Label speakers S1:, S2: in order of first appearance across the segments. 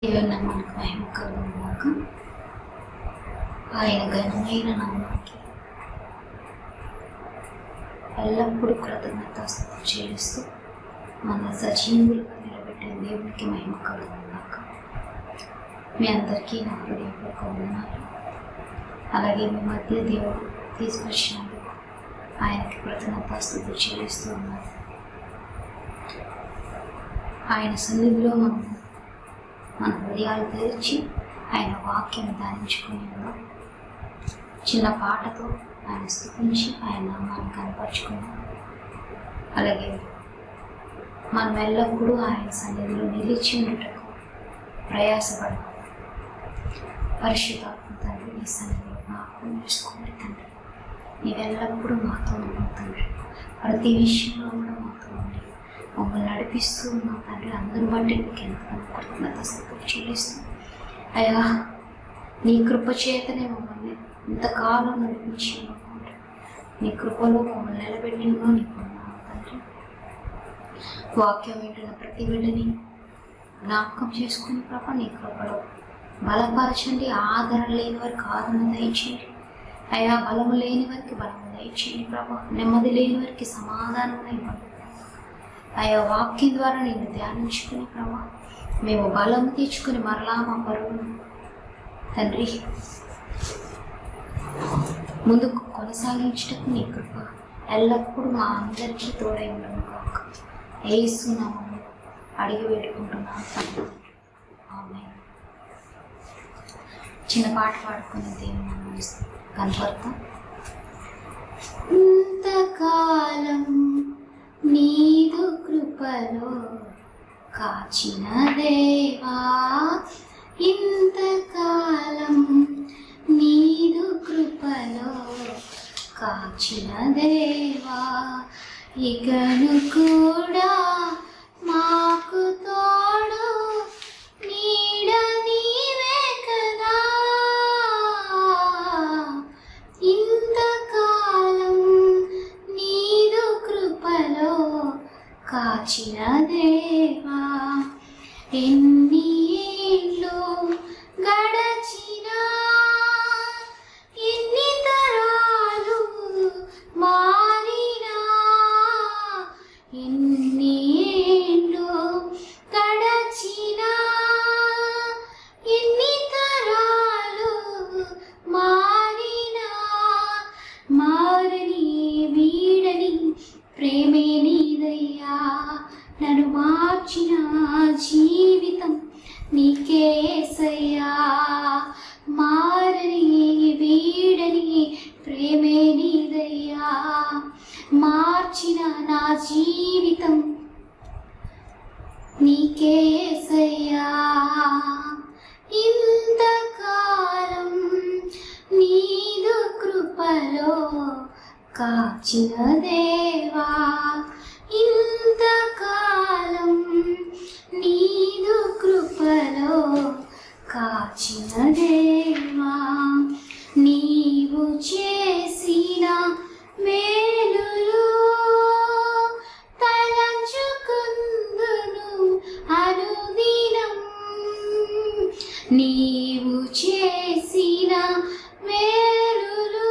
S1: దేవుని మనకు మహిమ కలుగుగాక. ఆయన ఘనమైన నామానికి ఎల్లప్పుడూ కృతజ్ఞతాస్తుతులు చెల్లిస్తూ మన సజీవులుగా నిలబెట్టిన దేవునికి మహిమ కలుగుగాక. మీ అందరికీ నా హృదయపూర్వక వందనాలు. అలాగే మీ మధ్య దేవుడు తీసుకొచ్చినందుకు ఆయనకి కృతజ్ఞతాస్తుతులు చెల్లిస్తూ ఉన్నారు. ఆయన సన్నిధిలో మన హృదయాలు తెరిచి ఆయన వాక్యం ధ్యానించుకుని చిన్న పాటతో ఆయన స్తుతించి ఆయన నామాన్ని కనపరుచుకున్నాం. అలాగే మనం ఎల్లప్పుడూ ఆయన సన్నిధిలో నిలిచి ఉండుటకు ప్రయాసపడదాం. పరిశుద్ధాత్మ తండ్రి, నీ సన్నిధిలో జ్ఞాపకం చేసుకోండి తండ్రి. నీవెల్లప్పుడూ మాతో ఉన్నావు తండ్రి. ప్రతి విషయంలో కూడా మాతో ఉండి మమ్మల్ని నడిపిస్తూ ఉన్నావు తండ్రి. అందరి బట్టి నీకు ఎంతగానో కృతజ్ఞతాస్తుతులు చెల్లిస్తూ అయ్యా, నీ కృప చేతనే మమ్మల్ని ఇంతకాలం నడిపించి నీ కృపలో మమ్మల్ని నిలబెట్టినో నీకు ఉన్నావు తండ్రి. వాక్యం వింటున్న ప్రతి బిడ్డని జ్ఞాపకం చేసుకుని ప్రభా నీ కృపలో బలపరచండి. ఆదరణ లేని వారికి ఆదరణ దయచేయండి అయ్యా. బలము లేని వారికి బలము దయచేయండి ప్రభా. నెమ్మది లేని వారికి సమాధానం ఇవ్వండి అయ్యా. వాక్యం ద్వారా నేను ధ్యానించుకుని ప్రభా మేము బలం తెచ్చుకుని మరలా మా పరుగును తండ్రి ముందుకు కొనసాగించటకు నీ కృప ఎల్లప్పుడూ మా అందరికీ తోడై ఉండను కాక. యేసు నామములో అడిగి వేడుకుంటున్నాను తండ్రి. ఆమేన్. చిన్న పాట పాడుకుని దేవుని నామాన్ని కనపడతాం. ఇంతకాలం నీదు కృపలో కాచిన దేవా, ఇంతకాలం నీదు కృపలో కాచిన దేవా, ఇకను కూడా మాకు తోడు నీడ నీవే కదా. ఇంతకాలం నీదు కృపలో కాచిన దేవా, ఎన్ని ఏళ్ళు గడచినా ఎన్ని తరాలు మారినా, ఎన్ని ఏళ్ళు గడచినా ఎన్ని తరాలు మారినా, మారని వీడని ప్రేమే నీదయ్యా. నన్ను మార్చిన జీవితం నీకే యేసయ్యా. మారని వీడని ప్రేమే నీదయ్యా. మార్చిన నా జీవితం నీకే యేసయ్యా. ఇంతకాలం నీదు కృపలో కాచిన దేవా, ఇంతకాలం నీదు కృపలో కాచిన దేవా, నీవు చేసిన మేలులు తలంచుకుందును అనుదినం. నీవు చేసిన మేలులు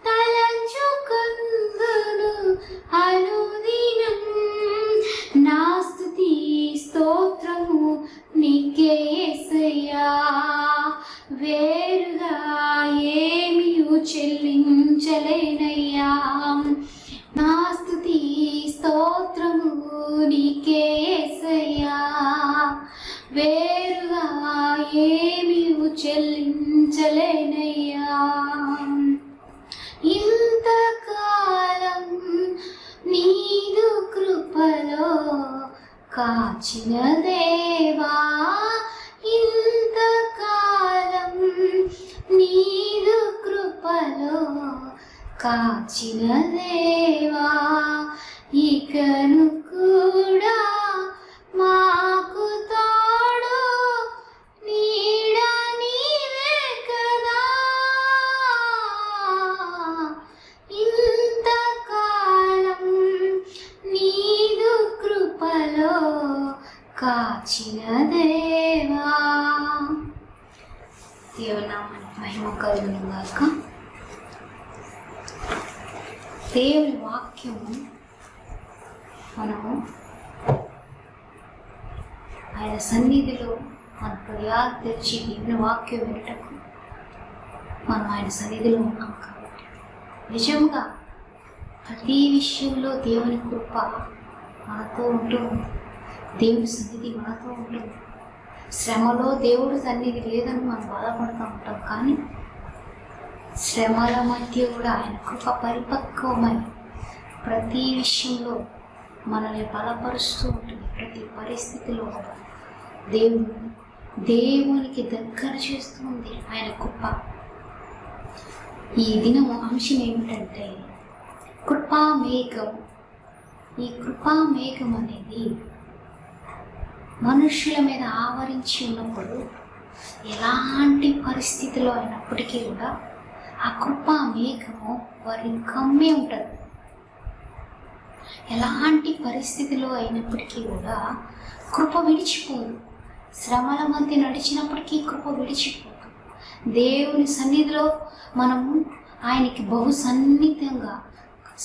S1: తలంచుకుందును అనుదినం. నా స్తుతి స్తోత్రము నీకే యేసయ్యా. వేరుగా ఏమీ చెల్లించలేనయ్యా. నా స్తుతి స్తోత్రము నీకే యేసయ్యా. వేరుగా ఏమీ చెల్లించలేనయ్యా. ఇంతకాలం నీదు కృపలో కాచిన దేవా, ఇంతకాలం నీదు కృపలో కాచిన దేవా, ఇకను కూడా మాకు తోడు నీడ నీవే కదా. ఇంతకాలం నీదు కృపలో కాచిన కాచిన దేవా. దేవుని నామానికి మహిమ కలుగును గాక. దేవుని వాక్యము మనము ఆయన సన్నిధిలో మన హృదయాలు తెచ్చి దేవుని వాక్యం వినటకు మనం ఆయన సన్నిధిలో ఉన్నాం కాబట్టి నిజంగా ప్రతి విషయంలో దేవుని కృప మనతో ఉంటుంది. దేవుని సన్నిధి మనతో ఉంటుంది. శ్రమలో దేవుడి సన్నిధి లేదని మనం బాధపడుతూ ఉంటాం, కానీ శ్రమల మధ్య కూడా ఆయన కృప పరిపక్వమై ప్రతి విషయంలో మనల్ని బలపరుస్తూ ఉంటుంది. ప్రతి పరిస్థితిలో కూడా దేవునికి దగ్గర చేస్తుంది ఆయన కృప. ఈ దినము అంశం ఏమిటంటే కృపామేఘం. ఈ కృపామేఘం అనేది మనుషుల మీద ఆవరించి ఉన్నప్పుడు ఎలాంటి పరిస్థితిలో అయినప్పటికీ కూడా ఆ కృపామేఘము వారిని కమ్మే ఉంటుంది. ఎలాంటి పరిస్థితిలో అయినప్పటికీ కూడా కృప విడిచిపోదు. శ్రమల మధ్య నడిచినప్పటికీ కృప విడిచిపోదు. దేవుని సన్నిధిలో మనము ఆయనకి బహు సన్నిహితంగా,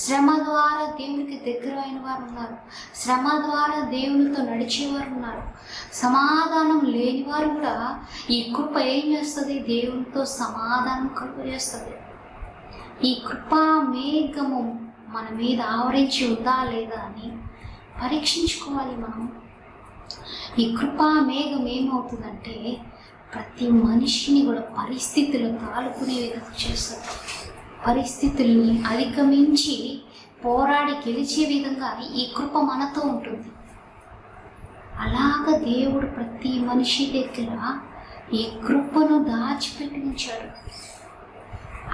S1: శ్రమ ద్వారా దేవునికి దగ్గర అయిన వారు ఉన్నారు. శ్రమ ద్వారా దేవునితో నడిచేవారు ఉన్నారు. సమాధానం లేని వారు కూడా ఈ కృప ఏం చేస్తుంది? దేవునితో సమాధానం కలుగజేస్తుంది. ఈ కృపా మేఘము మన మీద ఆవరించి ఉందా లేదా అని పరీక్షించుకోవాలి మనం. ఈ కృపా మేఘం ఏమవుతుందంటే ప్రతి మనిషిని కూడా పరిస్థితులు తాలుకునే విధంగా చేస్తుంది. పరిస్థితుల్ని అధిగమించి పోరాడి గెలిచే విధంగా ఈ కృప మనతో ఉంటుంది. అలాగ దేవుడు ప్రతి మనిషి దగ్గర ఈ కృపను దాచిపెట్టి ఉంచాడు.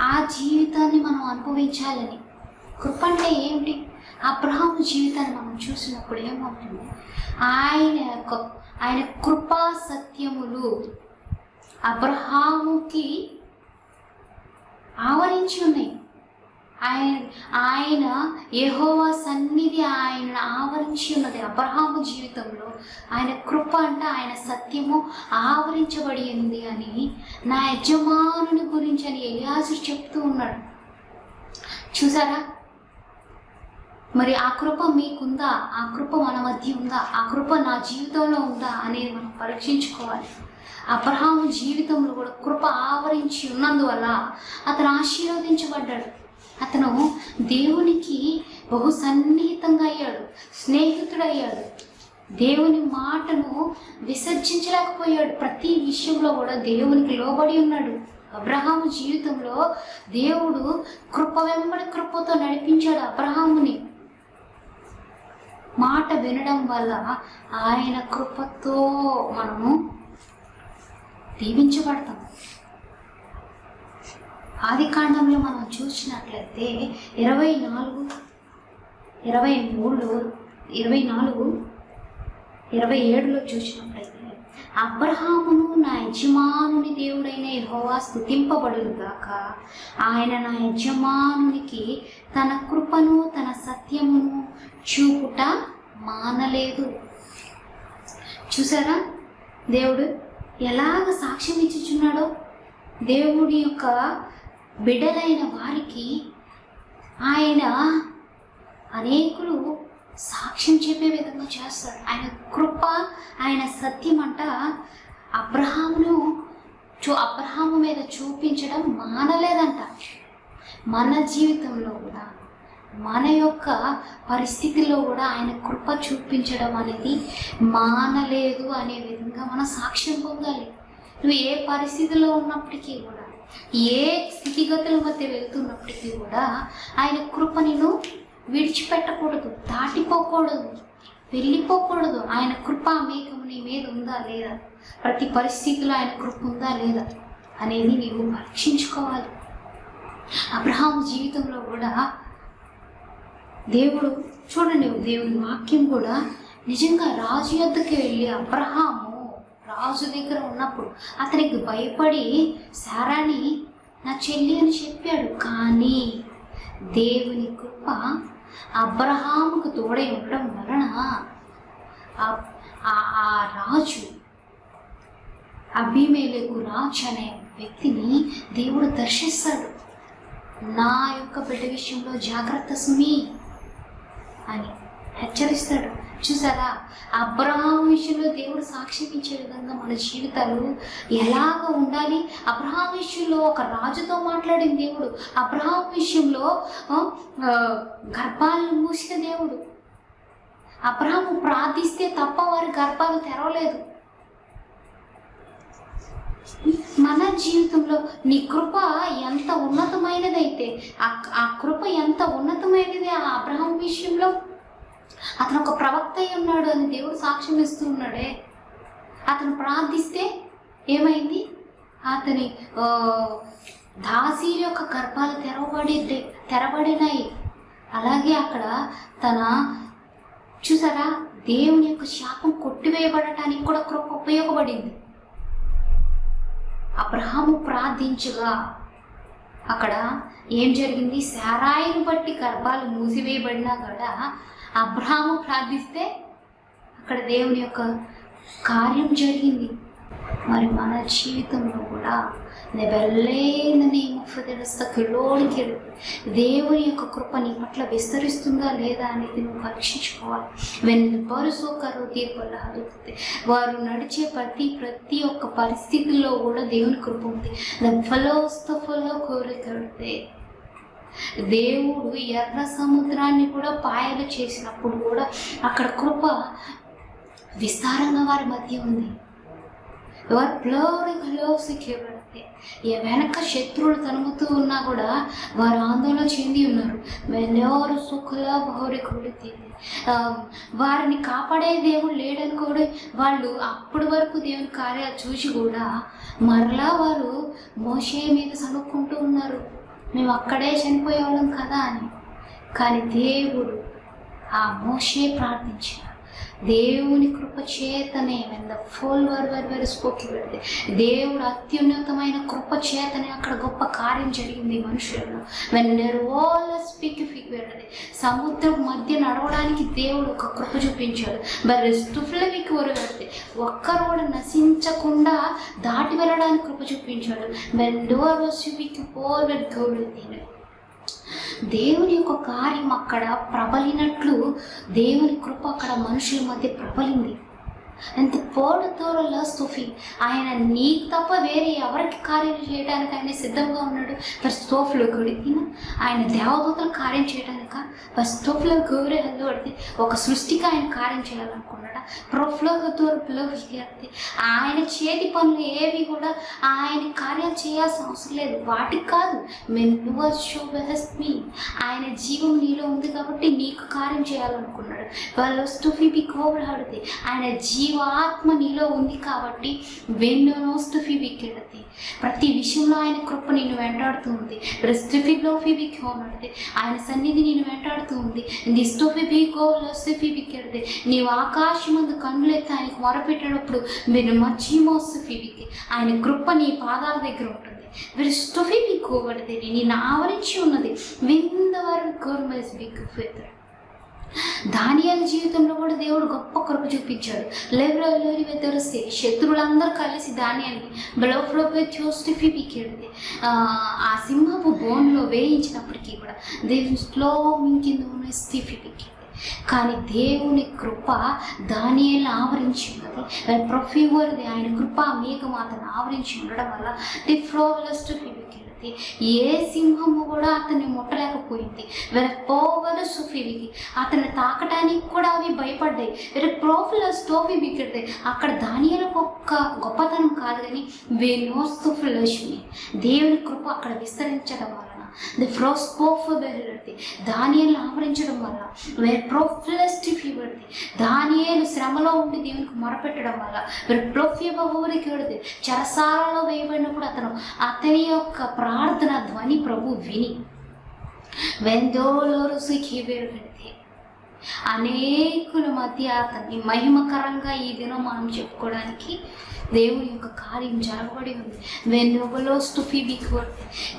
S1: ఆ జీవితాన్ని మనం అనుభవించాలని. కృప అంటే ఏమిటి? అబ్రహాము జీవితాన్ని మనం చూసినప్పుడు ఏమవుతుంది? ఆయన కృపా సత్యములు అబ్రహాముకి ఆవరించి ఉన్నాయి. ఆయన యెహోవా సన్నిధి ఆయన ఆవరించి ఉన్నది. అబ్రహాము జీవితంలో ఆయన కృప అంటే ఆయన సత్యము ఆవరించబడి ఉంది అని, నా యజమానుని గురించి అని ఎలియాజరు చెప్తూ ఉన్నాడు. చూసారా? మరి ఆ కృప మీకుందా? ఆ కృప మన మధ్య ఉందా? ఆ కృప నా జీవితంలో ఉందా అనేది మనం పరీక్షించుకోవాలి. అబ్రహాము జీవితంలో కూడా కృప ఆవరించి ఉన్నందువల్ల అతను ఆశీర్వదించబడ్డాడు. అతను దేవునికి బహు సన్నిహితంగా అయ్యాడు, స్నేహితుడయ్యాడు. దేవుని మాటను విసర్జించలేకపోయాడు. ప్రతి విషయంలో కూడా దేవునికి లోబడి ఉన్నాడు. అబ్రహాము జీవితంలో దేవుడు కృప వెంబడి కృపతో నడిపించాడు అబ్రహాముని. మాట వినడం వల్ల ఆయన కృపతో మనము దీవించబడతాం. ఆది కాండంలో మనం చూసినట్లయితే 27లో చూసినట్లయితే అబ్రహామును నా యజమానుని దేవుడైన యెహోవా స్తుతింపబడును గాక. ఆయన నా యజమానునికి తన కృపను తన సత్యమును చూపుట మానలేదు. చూసారా దేవుడు ఎలాగ సాక్ష్యం ఇచ్చుచున్నాడో? దేవుడి యొక్క బిడ్డలైన వారికి ఆయన అనేకులు సాక్ష్యం చెప్పే విధంగా చేస్తాడు. ఆయన కృప, ఆయన సత్యం అంట అబ్రహాము మీద చూపించడం మానలేదంట. మన జీవితంలో కూడా, మన యొక్క పరిస్థితిలో కూడా ఆయన కృప చూపించడం అనేది మానలేదు అనే విధంగా మనం సాక్ష్యం పొందాలి. నువ్వు ఏ పరిస్థితిలో ఉన్నప్పటికీ కూడా, ఏ స్థితిగతుల మధ్య వెళ్తున్నప్పటికీ కూడా ఆయన కృప నిన్ను విడిచిపెట్టకూడదు, దాటిపోకూడదు, వెళ్ళిపోకూడదు. ఆయన కృపా మేఘము నీ మీద ఉందా లేదా? ప్రతి పరిస్థితిలో ఆయన కృప ఉందా లేదా అనేది నీవు పరీక్షించుకోవాలి. అబ్రహాము జీవితంలో కూడా దేవుడు చూడండి, దేవుని వాక్యం కూడా నిజంగా రాజు యొద్దకు వెళ్ళి అబ్రహాము రాజు దగ్గర ఉన్నప్పుడు అతనికి భయపడి శారాని నా చెల్లి అని చెప్పాడు. కానీ దేవుని కృప అబ్రహాముకు తోడై ఉండడం వలన ఆ రాజు అబీమెలెకు రాజు అనే వ్యక్తిని దేవుడు దర్శిస్తాడు. నా యొక్క బిడ్డ విషయంలో జాగ్రత్త సుమి అని హెచ్చరిస్తాడు. చూసారా, అబ్రహాము విషయంలో దేవుడు సాక్ష్యం ఇచ్చే విధంగా మన జీవితాలు ఎలాగ ఉండాలి. అబ్రహాము విషయంలో ఒక రాజుతో మాట్లాడిన దేవుడు, అబ్రహాము విషయంలో గర్భాలను మూసిన దేవుడు. అబ్రహాము ప్రార్థిస్తే తప్ప వారి గర్భాలు తెరవలేదు. మన జీవితంలో నీ కృప ఎంత ఉన్నతమైనదైతే, ఆ కృప ఎంత ఉన్నతమైనది ఆ అబ్రహాం విషయంలో. అతను ఒక ప్రవక్త అయి ఉన్నాడు అని దేవుడు సాక్ష్యం ఇస్తూ ఉన్నాడే. అతను ప్రార్థిస్తే ఏమైంది? అతని దాసీల యొక్క గర్భాలు తెరబడినాయి. అలాగే అక్కడ చూసారా, దేవుని యొక్క శాపం కొట్టివేయబడటానికి కూడా కృప ఉపయోగపడింది. అబ్రహాము ప్రార్థించగా అక్కడ ఏం జరిగింది? శారాయిని బట్టి గర్భాలు మూసివేయబడినా కూడా అబ్రహాము ప్రార్థిస్తే అక్కడ దేవుని యొక్క కార్యం జరిగింది. మరి మన జీవితంలో కూడా దేవుని యొక్క కృప నీ పట్ల విస్తరిస్తుందా లేదా అనేది నువ్వు పరీక్షించుకోవాలి. వెన్నుపరుసోకరు తీర్పుల్లా హదుకుతే వారు నడిచే ప్రతి ఒక్క పరిస్థితుల్లో కూడా దేవుని కృప ఉంది. ఫలో కోరికడితే దేవుడు ఎర్ర సముద్రాన్ని కూడా పాయలు చేసినప్పుడు కూడా అక్కడ కృప విస్తారంగా వారి మధ్య ఉంది. వారు ప్లోరికలోసికేబడితే వెనక శత్రువులు తనుముతూ ఉన్నా కూడా వారు ఆందోళన చెంది ఉన్నారు. ఎవరు సుఖలా బహురి కొడితే వారిని కాపాడే దేవుడు లేడని కూడా వాళ్ళు అప్పటి వరకు దేవుని కార్యాలు చూసి కూడా మరలా వారు మోషే మీద సనుక్కుంటూ ఉన్నారు, మేము అక్కడే చనిపోయేవాళ్ళం కదా అని. కానీ దేవుడు ఆ మోషే ప్రార్థించిన దేవుని కృప చేతనే పెడితే దేవుడు అత్యున్నతమైన కృప చేతనే అక్కడ గొప్ప కార్యం జరిగింది మనుషులను. పెడితే సముద్రం మధ్య నడవడానికి దేవుడు ఒక కృప చూపించాడు. బర్రెస్తుఫ్లవికి పెడితే ఒక్కరు కూడా నశించకుండా దాటి వెళ్ళడానికి కృప చూపించాడు. దేవుని యొక్క కార్యం అక్కడ ప్రబలినట్లు దేవుని కృప అక్కడ మనుషుల మధ్య ప్రబలింది. అంత పోడుతోర లస్తోఫీ ఆయన నీకు తప్ప వేరే ఎవరికి కార్యం చేయడానికి ఆయన సిద్ధంగా ఉన్నాడు. ఫస్ట్ స్టోఫ్లో గడిపిన ఆయన దేవదూతలు కార్యం చేయడానిక ఫస్టోఫ్లో గౌరే హల్లు పడితే ఒక సృష్టికి ఆయన కార్యం చేయాలనుకున్నాడా? ప్రొఫ్లో గౌరవ ఆయన చేతి పనులు ఏవి కూడా ఆయన కార్యాలు చేయాల్సిన అవసరం లేదు. వాటికి కాదు, మెన్నువీ ఆయన జీవం నీలో ఉంది కాబట్టి నీకు కార్యం చేయాలనుకున్నాడు. వాళ్ళు స్టోఫీ కోబడాడితే ఆయన జీవాత్మ నీలో ఉంది కాబట్టి వెన్నునోస్తుఫీబికెడతే ప్రతి విషయంలో ఆయన కృప నిన్ను వెంటాడుతూ ఉంది. రెస్టిఫిలోఫీబికోనడితే ఆయన సన్నిధి నిన్ను వెంటాడుతూ ఉంది. దిస్టోఫీబికోలోస్టిఫీబికెడతే నీవు ఆకాశమందు కన్నులెత్తి ఆయనకు మొరపెట్టినప్పుడు మీరు మచ్చిమోస్తుఫీబికి ఆయన కృప నీ పాదాల దగ్గర ఉంటుంది. వీరు స్టోఫీబికోబడితే నేను ఆవరించి ఉన్నది విందవారు కోర్మస్ బిగ్గుతారు. దానియేలు జీవితంలో కూడా దేవుడు గొప్ప కృప చూపించాడు. లెవెలోరి వెదరిస్తే శత్రువులందరూ కలిసి దానియాన్ని బలోఫ్లోపే చూస్టిఫీ పీకెడితే ఆ సింహపు బోన్లో వేయించినప్పటికీ కూడా దేవుని స్లో మింకింది స్టిఫీ పీకెడితే కానీ దేవుని కృప దానియేలును ఆవరించి ఉన్నది. ప్రొఫీవర్ది ఆయన కృప మేఘం అతను ఆవరించి ఉండడం వల్ల డిఫ్రోవలస్టిఫీ ఏ సింహము కూడా అతన్ని ముట్టలేకపోయింది. పోవల సుఫీవికి అతన్ని తాకటానికి కూడా అవి భయపడ్డాయి. ప్రోఫిలస్టోఫీ బిగ్గడితే అక్కడ దానియేలుకు ఒక్క గొప్పతనం కాదు కానీ వేనోస్తుఫిలష్మి దేవుని కృప అక్కడ విస్తరించడం వలన దానియేలును ఆవరించడం వల్ల దానియేలు శ్రమలో ఉండి దేవునికి మొరపెట్టడం వల్ల చెరసాలలో వేయబడినప్పుడు అతని యొక్క ప్రార్థన ధ్వని ప్రభు విని వెందోలోరుసికిబెడితే అనేకుల మధ్య అతన్ని మహిమకరంగా ఈ దినం మనం చెప్పుకోవడానికి దేవుని యొక్క కార్యం జరగబడి ఉంది.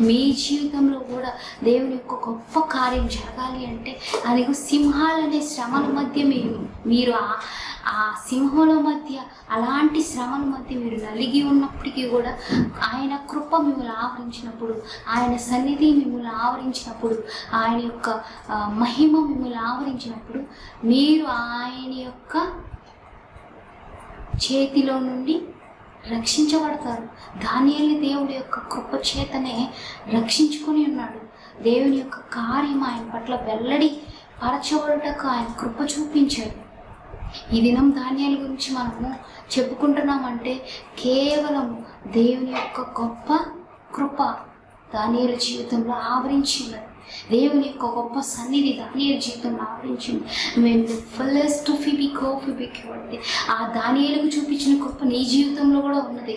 S1: మీ జీవితంలో కూడా దేవుని యొక్క గొప్ప కార్యం జరగాలి అంటే అది సింహాలనే శ్రమల మధ్య మీరు ఆ సింహంల మధ్య అలాంటి శ్రమల మధ్య మీరు నలిగి ఉన్నప్పటికీ కూడా ఆయన కృప మిమ్మల్ని ఆవరించినప్పుడు, ఆయన సన్నిధి మిమ్మల్ని ఆవరించినప్పుడు, ఆయన యొక్క మహిమ మిమ్మల్ని ఆవరించినప్పుడు మీరు ఆయన యొక్క చేతిలో నుండి రక్షించబడతారు. దానియేలు దేవుడి యొక్క కృప చేతనే రక్షించుకొని ఉన్నాడు. దేవుని యొక్క కార్యం ఆయన పట్ల వెల్లడి పరచబడుటకు ఆయన కృప చూపించాడు. ఈ దినం దానియేలు గురించి మనము చెప్పుకుంటున్నామంటే కేవలం దేవుని యొక్క గొప్ప కృప దానియేలు జీవితంలో ఆవరించి ఉన్నది. దేవుని యొక్క గొప్ప సన్నిధి దానియేలు జీవితంలో ఆవరించింది. ఆ దానియేలుకు చూపించిన కృప నీ జీవితంలో కూడా ఉన్నది.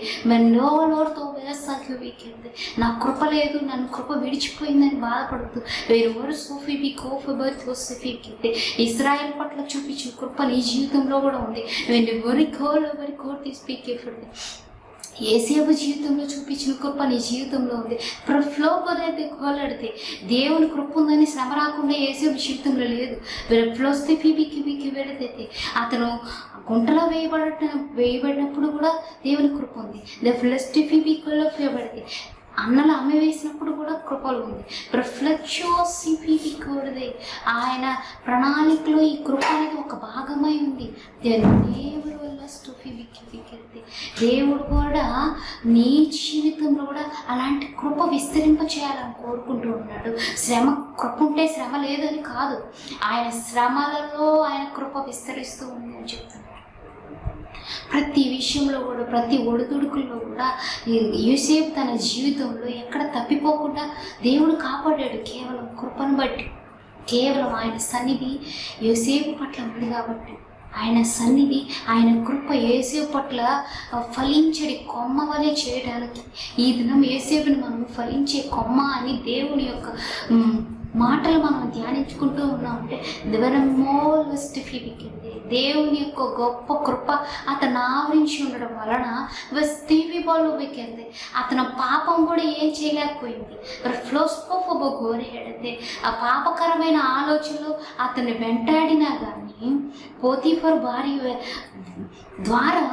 S1: నా కృప లేదు, నన్ను కృప విడిచిపోయిందని బాధపడుతూ ఇస్రాయేల్ పట్ల చూపించిన కృప నీ జీవితంలో కూడా ఉంది. యేసేపు జీవితంలో చూపించిన కృప నీ జీవితంలో ఉంది. ఫ్లో కొదైతే కోలాడితే దేవుని కృప ఉందని శ్రమ రాకుండా యేసేపు జీవితంలో లేదు. ఫ్లోస్తే ఫీబికి వెళితే అతను గుంటలో వేయబడినప్పుడు కూడా దేవుని కృప ఉంది. ఫ్లస్ట్ ఫీబికల్లో వేయబడితే అన్నలు అమ్మి వేసినప్పుడు కూడా కృపలు ఉంది. ప్రఫ్లెక్షోసిఫీబికోడదే ఆయన ప్రణాళికలో ఈ కృప అనేది ఒక భాగమై ఉంది. దేవుడు వల్ల దేవుడు కూడా నీ జీవితంలో కూడా అలాంటి కృప విస్తరింప చేయాలని కోరుకుంటూ ఉన్నాడు. కృప ఉంటే శ్రమ లేదని కాదు, ఆయన శ్రమలలో ఆయన కృప విస్తరిస్తూ ఉంది అని చెప్తున్నాడు. ప్రతి విషయంలో కూడా, ప్రతి ఒడిదుడుకుల్లో కూడా యోసేపు తన జీవితంలో ఎక్కడ తప్పిపోకుండా దేవుడు కాపాడాడు. కేవలం కృపను బట్టి, కేవలం ఆయన సన్నిధి యోసేపు పట్ల ఉంది కాబట్టి, ఆయన సన్నిధి ఆయన కృప యోసేపు పట్ల ఫలించడి కొమ్మ వలె చేయడానికి ఈ దినం యోసేపుని మనం ఫలించే కొమ్మ అని దేవుని యొక్క మాటలు మనం ధ్యానించుకుంటూ ఉన్నామంటే దేవుని యొక్క గొప్ప కృప అతను ఆవరించి ఉండడం వలన అతను పాపం కూడా ఏం చేయలేకపోయింది. ఆ పాపకరమైన ఆలోచనలు అతన్ని వెంటాడినా కానీ పోతీఫర్ భార్య ద్వారా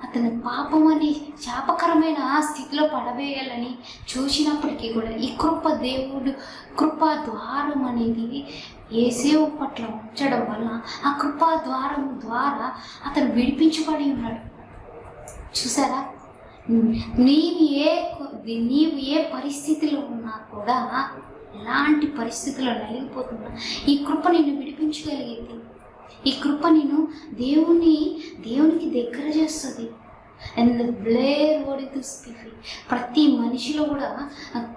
S1: అతని పాపం అని శాపకరమైన స్థితిలో పడవేయాలని చూసినప్పటికీ కూడా ఈ కృపా ద్వారం అనేది యేసేపు పట్ల ఉంచడం వల్ల ఆ కృపా ద్వారం ద్వారా అతను విడిపించబడి ఉన్నాడు. చూసారా, నీవు ఏ పరిస్థితిలో ఉన్నా కూడా, ఎలాంటి పరిస్థితుల్లో నలిగిపోతున్నా ఈ కృప నిన్ను విడిపించగలిగింది. ఈ కృప నేను దేవునికి దగ్గర చేస్తుంది. అండ్ ప్రతి మనిషిలో కూడా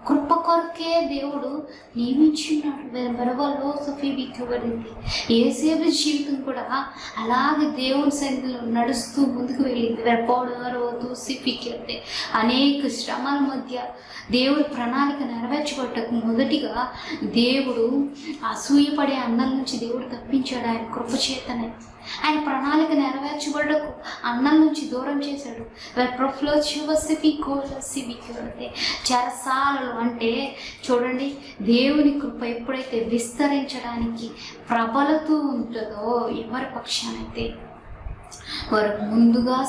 S1: కృప కొరకే దేవుడు నియమించున్నాడు. యేసేపు జీవితం కూడా అలాగే దేవుని సన్నిధిలో నడుస్తూ ముందుకు వెళ్ళింది. అనేక శ్రమల మధ్య దేవుడి ప్రణాళిక నెరవేర్చబట్టకు మొదటిగా దేవుడు అసూయపడే అన్నల నుంచి దేవుడు తప్పించాడు ఆయన కృప చేతనే. ఆయన ప్రణాళిక నెరవేర్చబడకు అన్నల నుంచి దూరం చేశాడు. చెరసాలలు అంటే చూడండి, దేవుని కృప ఎప్పుడైతే విస్తరించడానికి ప్రబలుతూ ఉంటుందో ఎవరి పక్షానైతే వారు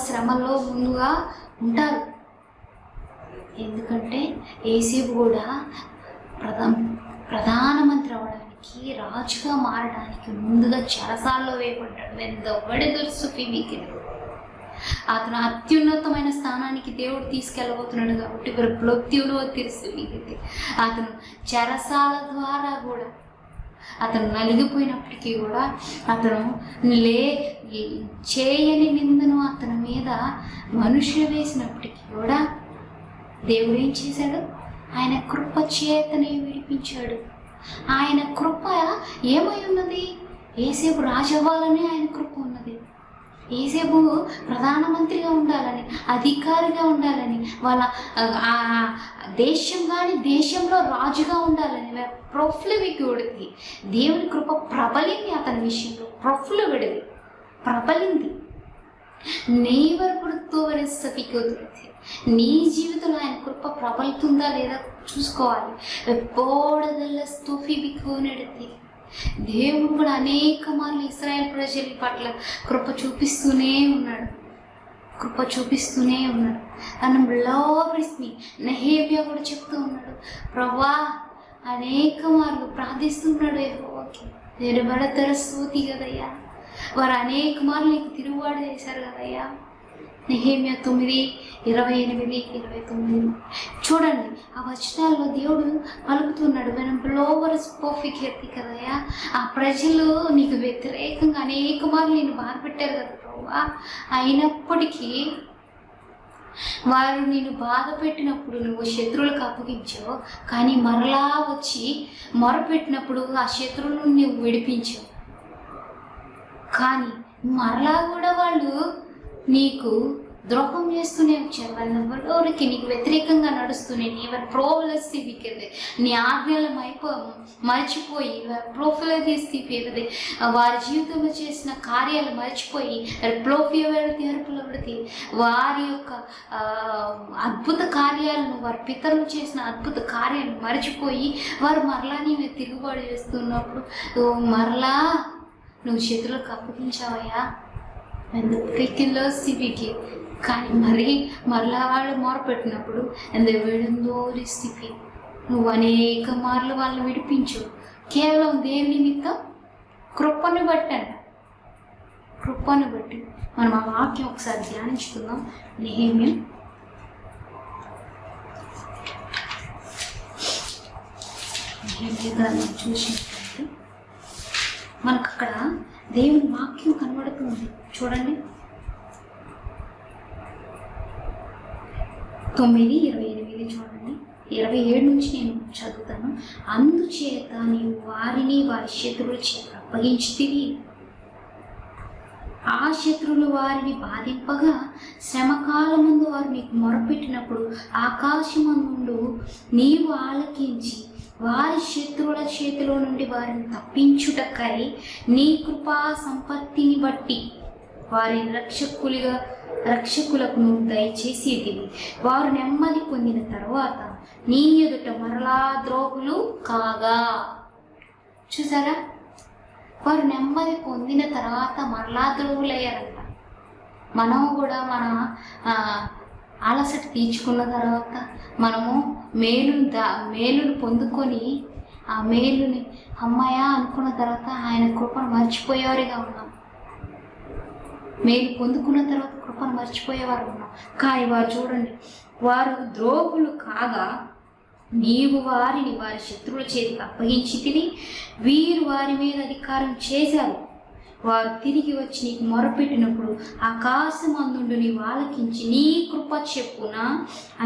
S1: శ్రమలో ముందుగా ఉంటారు. ఎందుకంటే యేసేపు కూడా ప్రధానమంత్రి అవడానికి, రాజుగా మారడానికి ముందుగా చెరసాల్లో వేయబడ్డాడు. అతను అత్యున్నతమైన స్థానానికి దేవుడు తీసుకెళ్ళబోతున్నాడు కాబట్టి అతను చెరసాల ద్వారా కూడా అతను నలిగిపోయినప్పటికీ కూడా, అతను చేయని నిందను అతని మీద మనుషులు వేసినప్పటికీ కూడా దేవుడు ఏం చేశాడు? ఆయన కృప చేతనే విడిపించాడు. ఆయన కృప ఏమై ఉన్నది? యేసేపు రాజవ్వాలని ఆయన కృప ఉన్నది. యేసేపు ప్రధానమంత్రిగా ఉండాలని, అధికారిగా ఉండాలని, వాళ్ళ దేశం కానీ దేశంలో రాజుగా ఉండాలని ప్రొఫ్లవికుడికి దేవుని కృప ప్రబలింది. అతని విషయంలో ప్రబలింది. నేవర్ పుడుతోవరిస్తపికొద్దు. నీ జీవితంలో ఆయన కృప ప్రబలుతుందా లేదా చూసుకోవాలి. ఎప్పుడల్లా స్తూఫీ బిక్కునెడితే దేవుడు కూడా అనేక మార్లు ఇశ్రాయేల్ ప్రజల పట్ల కృప చూపిస్తూనే ఉన్నాడు. నెహెమ్యా కూడా చెప్తూ ఉన్నాడు, ప్రభా అనేక మార్లు ప్రార్థిస్తున్నాడు యెహోవాకి, నిలబడతర స్తుతి కదయ్యా, వారు అనేక మార్లు నీకు తిరుగుబాటు చేశారు కదయ్యా. నెహెమ్యా 9:28-29 చూడండి. ఆ వచనాల్లో దేవుడు పలుకుతున్నాడు, మనం బ్లోవర్స్ పర్ఫెక్ట్ కదయ్యా, ఆ ప్రజలు నీకు వ్యతిరేకంగా అనేక మార్లు నేను బాధ పెట్టారు కదా ప్రభువా, అయినప్పటికీ వారు నేను బాధ పెట్టినప్పుడు నువ్వు శత్రువులకు అప్పగించావు, కానీ మరలా వచ్చి మొరపెట్టినప్పుడు ఆ శత్రువులను నువ్వు విడిపించావు. కానీ మరలా కూడా వాళ్ళు నీకు ద్రోహం చేస్తూనే వచ్చారు. వాళ్ళకి నీకు వ్యతిరేకంగా నడుస్తూనే ఎవరి ప్రోఫ్లస్ తీపికదే, నీ ఆజ్ఞలు మర్చిపోయి ప్రోఫ్లస్ తీపికదే, వారి జీవితంలో చేసిన కార్యాలు మర్చిపోయి వారి యొక్క అద్భుత కార్యాలను, వారి పితరులు చేసిన అద్భుత కార్యాలను మర్చిపోయి వారు మరలా నీవు తిరుగుబాటు చేస్తున్నప్పుడు మరలా నువ్వు శత్రువులకు అప్పగించావయ్యా. సిపికి కానీ మరలా వాళ్ళు మొరపెట్టినప్పుడు స్థితి నువ్వు అనేక మార్లు వాళ్ళని విడిపించు. కేవలం దేని నిమిత్తం? కృపను బట్టి. మనం ఆ వాక్యం ఒకసారి ధ్యానించుకుందాం. నెహెమ్యా గ్రంథం చూసినట్లయితే మనకు అక్కడ దేవుని వాక్యం కనబడుతుంది. చూడండి 9:28 చూడండి. 27 నుంచి నేను చదువుతాను. అందుచేత నీవు వారిని వారి శత్రువుల చేత అప్పగించితివి, ఆ శత్రువులు వారిని బాధింపగా శ్రమకాలమందు వారు నీకు మొరపెట్టినప్పుడు ఆకాశమందు నీవు ఆలకించి వారి శత్రువుల చేతిలో నుండి వారిని తప్పించుటకై నీ కృపా సంపత్తిని బట్టి వారి రక్షకులకు నువ్వు దయచేసేది. వారు నెమ్మది పొందిన తర్వాత నీ ఎదుట మరలా ద్రోహులు కాగా. చూసారా, వారు నెమ్మది పొందిన తర్వాత మరలా ద్రోహులయ్యారంట. మనం కూడా మన అలసట తీర్చుకున్న తర్వాత మనము మేలును పొందుకొని ఆ మేలుని అమ్మాయ అనుకున్న తర్వాత ఆయన కృపను మర్చిపోయేవారిగా ఉన్నాం. మేలు పొందుకున్న తర్వాత కృపను మర్చిపోయేవారు ఉన్నాం. కానీ వారు చూడండి, వారు ద్రోహులు కాగా నీవు వారిని వారి శత్రువుల చేతికి అప్పగించితివి, వీరు వారి మీద అధికారం చేశారు. వారు తిరిగి వచ్చి నీకు మొరపెట్టినప్పుడు ఆకాశమందుండు నీవు ఆలకించి నీ కృప చెప్పున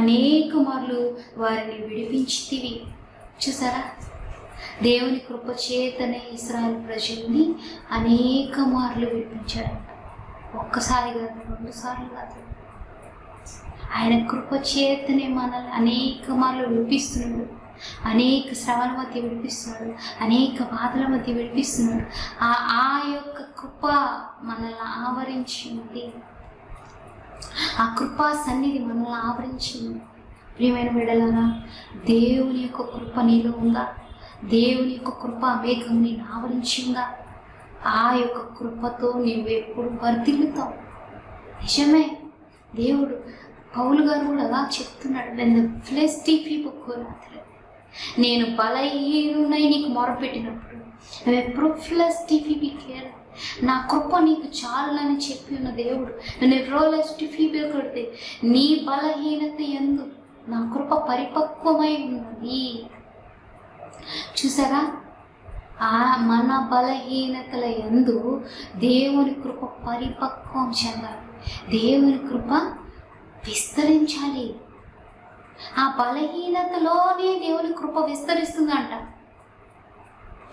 S1: అనేక మార్లు వారిని విడిపించితివి. చూసారా, దేవుని కృప చేతనే ఇశ్రాయేలు ప్రజల్ని అనేక మార్లు విడిపించాడంట. ఒక్కసారి కాదు, 2 సార్లు కాదు. ఆయన కృప చేతనే మనల్ని అనేక మార్లు విడిపిస్తున్నాడు. అనేక శ్రమల మధ్య విడిపిస్తున్నాడు, అనేక బాధల మధ్య విడిపిస్తున్నాడు. ఆ యొక్క కృప మనల్ని ఆవరించింది. ఆ కృపా సన్నిధి మనల్ని ఆవరించింది. ప్రియమైన బిడ్డలారా, దేవుని యొక్క కృప నీలో ఉందా? దేవుని యొక్క కృప మేఘం నేను ఆవరించిందా? ఆ యొక్క కృపతో నీవు ఎప్పుడు వర్ధిల్లుతావు. నిజమే, దేవుడు పౌలు గారు కూడా చెప్తున్నాడు, నేను బలహీనునై నీకు మొరపెట్టినప్పుడు నా కృప నీకు చాలని చెప్పి ఉన్న దేవుడు కొడితే నీ బలహీనత యందు నా కృప పరిపక్వమై ఉన్నది. చూసారా, మన బలహీనతల యందు దేవుని కృప పరిపక్వం చెందాలి. దేవుని కృప విస్తరించాలి. ఆ బలహీనతలోనే దేవుని కృప విస్తరిస్తుందంట.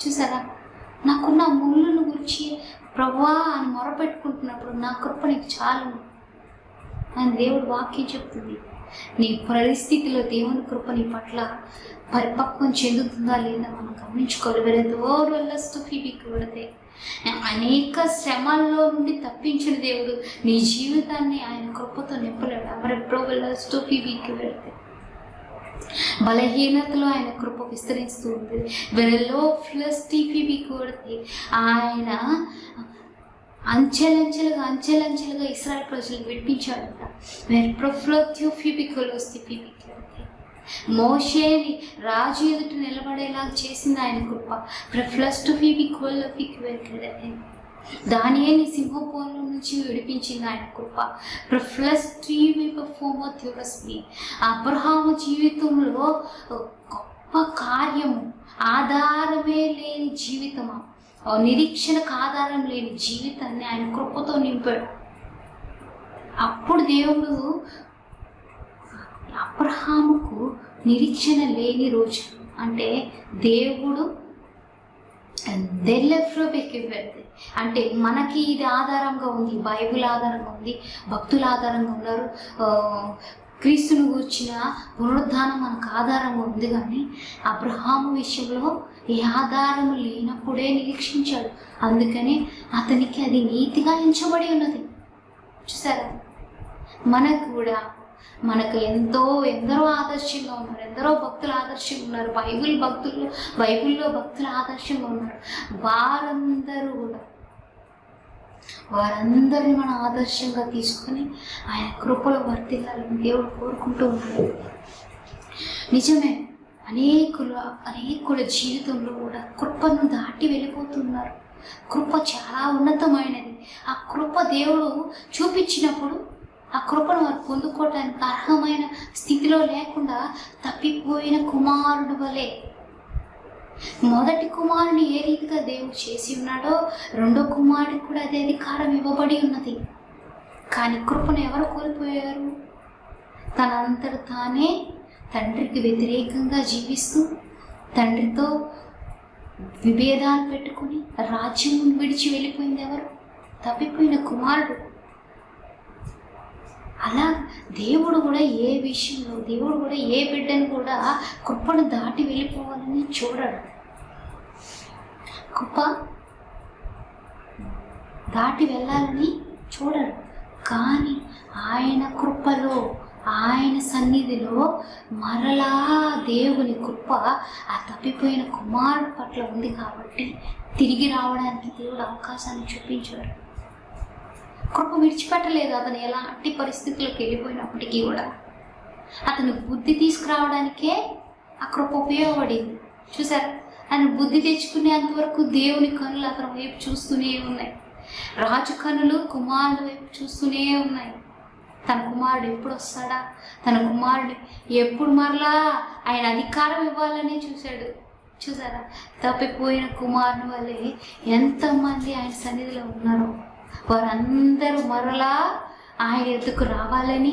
S1: చూసారా, నాకున్న ముళ్ళను గురించి ప్రభువా అని మొరపెట్టుకుంటున్నప్పుడు నా కృప నీకు చాలు అని దేవుడు వాక్యం చెప్తుంది. నీ పరిస్థితిలో దేవుని కృప నీ పట్ల పరిపక్వం చెందుతుందా లేదా మనం గమనించుకోవాలి. అనేక శ్రమల్లో నుండి తప్పించిన దేవుడు నీ జీవితాన్ని ఆయన కృపతో నింపలేడు. ఎవరెప్పుడో వెళ్ళొస్తూ ఫీబీకి వెళితే బలహీనతలో ఆయన కృప విస్తరిస్తూ ఉంటుంది. వెరలో ఫ్లస్ టీఫీబీకి వెళితే ఆయన అంచెలంచెలుగా ఇశ్రాయేలు ప్రజలు విడిపించాడంట. మోషేని రాజు ఎదుట నిలబడేలా చేసింది ఆయన కృప. దానియేలుని సింహపురంలో నుంచి విడిపించింది ఆయన కృప. అబ్రహాము జీవితంలో గొప్ప కార్యము, ఆధారమే లేని జీవితమా, నిరీక్షణకు ఆధారం లేని జీవితాన్ని ఆయన కృపతో నింపాడు. అప్పుడు దేవుడు అబ్రహాముకు నిరీక్షణ లేని రోజు అంటే దేవుడు అంటే మనకి ఇది ఆధారంగా ఉంది, బైబిల్ ఆధారంగా ఉంది, భక్తుల ఆధారంగా ఉన్నారు, క్రీస్తుని గూర్చిన పునరుద్ధానం మనకు ఆధారంగా ఉంది. కానీ అబ్రహాము విషయంలో ఏ ఆధారం లేనప్పుడే నిరీక్షించాడు. అందుకని అతనికి అది నీతిగా ఎంచబడి ఉన్నది. చూసారా, మనకు కూడా మనకు ఎందరో ఆదర్శంగా ఉన్నారు, ఎందరో భక్తులు ఆదర్శంగా ఉన్నారు, బైబిల్లో భక్తులు ఆదర్శంగా ఉన్నారు. వారందరిని మనం ఆదర్శంగా తీసుకొని ఆయన కృపలో వర్తిల్లాలని దేవుడు కోరుకుంటూ ఉన్నాడు. నిజమే, అనేకుల జీవితంలో కూడా కృపను దాటి వెళ్ళిపోతున్నారు. కృప చాలా ఉన్నతమైనది. ఆ కృప దేవుడు చూపించినప్పుడు ఆ కృపను వారు పొందుకోవటానికి అర్హమైన స్థితిలో లేకుండా తప్పిపోయిన కుమారుడు వలె, మొదటి కుమారుని ఏ రీతిగా దేవుడు చేసి ఉన్నాడో రెండో కుమారుడికి కూడా అదే అధికారం ఇవ్వబడి ఉన్నది. కానీ కృపను ఎవరు కోల్పోయారు? తనంతట తానే తండ్రికి వ్యతిరేకంగా జీవిస్తూ తండ్రితో విభేదాలు పెట్టుకుని రాజ్యం విడిచి వెళ్ళిపోయింది ఎవరు? తప్పిపోయిన కుమారుడు. అలా దేవుడు కూడా ఏ విషయంలో, దేవుడు కూడా ఏ బిడ్డను కూడా కృపను దాటి వెళ్ళిపోవాలని చూడడు. కృప దాటి వెళ్ళాలని చూడడు. కానీ ఆయన కృపలో, ఆయన సన్నిధిలో మరలా దేవుని కృప ఆ తప్పిపోయిన కుమారుడు పట్ల ఉంది కాబట్టి తిరిగి రావడానికి దేవుడు అవకాశాన్ని చూపించాడు. కృప విడిచిపెట్టలేదు. అతను ఎలాంటి పరిస్థితులకు వెళ్ళిపోయినప్పటికీ కూడా అతను బుద్ధి తీసుకురావడానికే ఆ కృప ఉపయోగపడింది. చూసారా, ఆయన బుద్ధి తెచ్చుకునేంతవరకు దేవుని కనులు అతని వైపు చూస్తూనే ఉన్నాయి. రాజు కనులు కుమారుడు వైపు చూస్తూనే ఉన్నాయి. తన కుమారుడు ఎప్పుడు వస్తాడా, తన కుమారుడు ఎప్పుడు మరలా ఆయన అధికారం ఇవ్వాలనే చూశాడు. చూసారా, తప్పిపోయిన కుమారుని వల్లే ఎంతమంది ఆయన సన్నిధిలో ఉన్నారో వారందరూ మరలా ఆయన ఎద్దుకు రావాలని.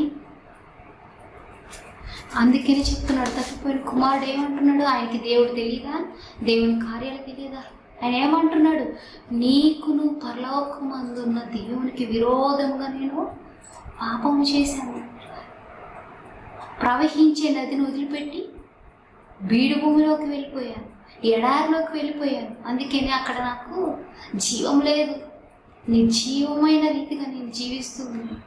S1: అందుకని చెప్తున్నాడు, తప్పిపోయిన కుమారుడు ఏమంటున్నాడు? ఆయనకి దేవుడు తెలియదా? దేవుని కార్యాలు తెలియదా? ఆయన ఏమంటున్నాడు? నీకును పరలోకమందున్న దేవునికి విరోధంగా నేను పాపము చేశాను. ప్రవహించే నదిని వదిలిపెట్టి బీడు భూమిలోకి వెళ్ళిపోయాను, ఎడారిలోకి వెళ్ళిపోయాను. అందుకని అక్కడ నాకు జీవం లేదు, నిర్జీవమైన రీతిగా నేను జీవిస్తూ ఉన్నాను.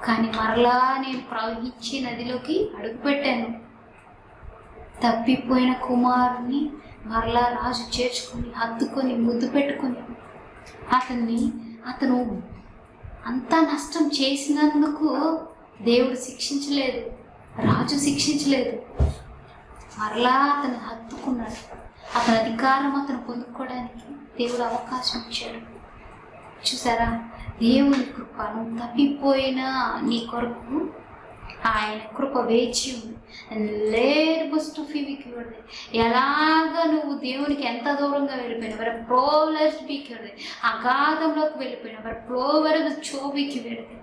S1: కానీ మరలా నేను ప్రవహించే నదిలోకి అడుగుపెట్టాను. తప్పిపోయిన కుమారుని మరలా రాజు చేర్చుకొని హత్తుకొని ముద్దు పెట్టుకొని అతను అంతా నష్టం చేసినందుకు దేవుడు శిక్షించలేదు, రాజు శిక్షించలేదు. మరలా అతను హత్తుకున్నాడు. అతని అధికారం అతను పొందుకోవడానికి దేవుడు అవకాశం ఇచ్చాడు. చూసారా, దేవుని కృపను తప్పిపోయిన నీ కొరకు ఆయన కృప వేచి ఉంది. ఎలాగ నువ్వు దేవునికి ఎంత దూరంగా వెళ్ళిపోయినా, వర ప్రోలర్స్ బీకి అగాధంలోకి వెళ్ళిపోయినా, వర ప్రోవరకు చోబీకి వెళితే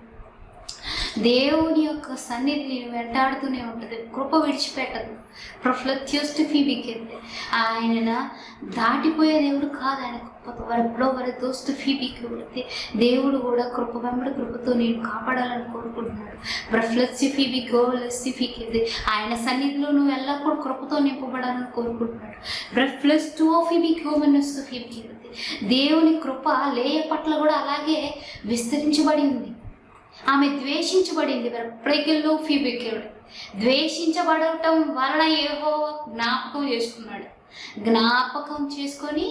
S1: దేవుని యొక్క సన్నిధి నేను వెంటాడుతూనే ఉంటుంది, కృప విడిచిపెట్టదు. ప్రొఫ్లత్యూస్ట్ ఫీబీకి ఆయన దాటిపోయే దేవుడు కాదు, ఆయన కృపతో వారెప్పుడో వారి దోస్తు ఫీబీకి వెళితే దేవుడు కూడా కృప వెంబడి కృపతో నేను కాపాడాలని కోరుకుంటున్నాడు. ప్రొఫ్లెక్సి ఫీబీకి ఫీకి ఆయన సన్నిధిలో నువ్వు ఎల్లప్పుడూ కృపతో నింపబడాలని కోరుకుంటున్నాడు. ప్రొఫ్లెక్స్ టూ ఫీబీకి ఓమెనస్ ఫీబీకి వెళితే దేవుని కృప లేయ పట్ల కూడా అలాగే విస్తరించబడి ఉంది. ఆమె ద్వేషించబడింది. ప్రేగిల్లో ఫీబికేడు ద్వేషించబడటం వలన యెహోవా జ్ఞాపకం చేసుకున్నాడు. జ్ఞాపకం చేసుకొని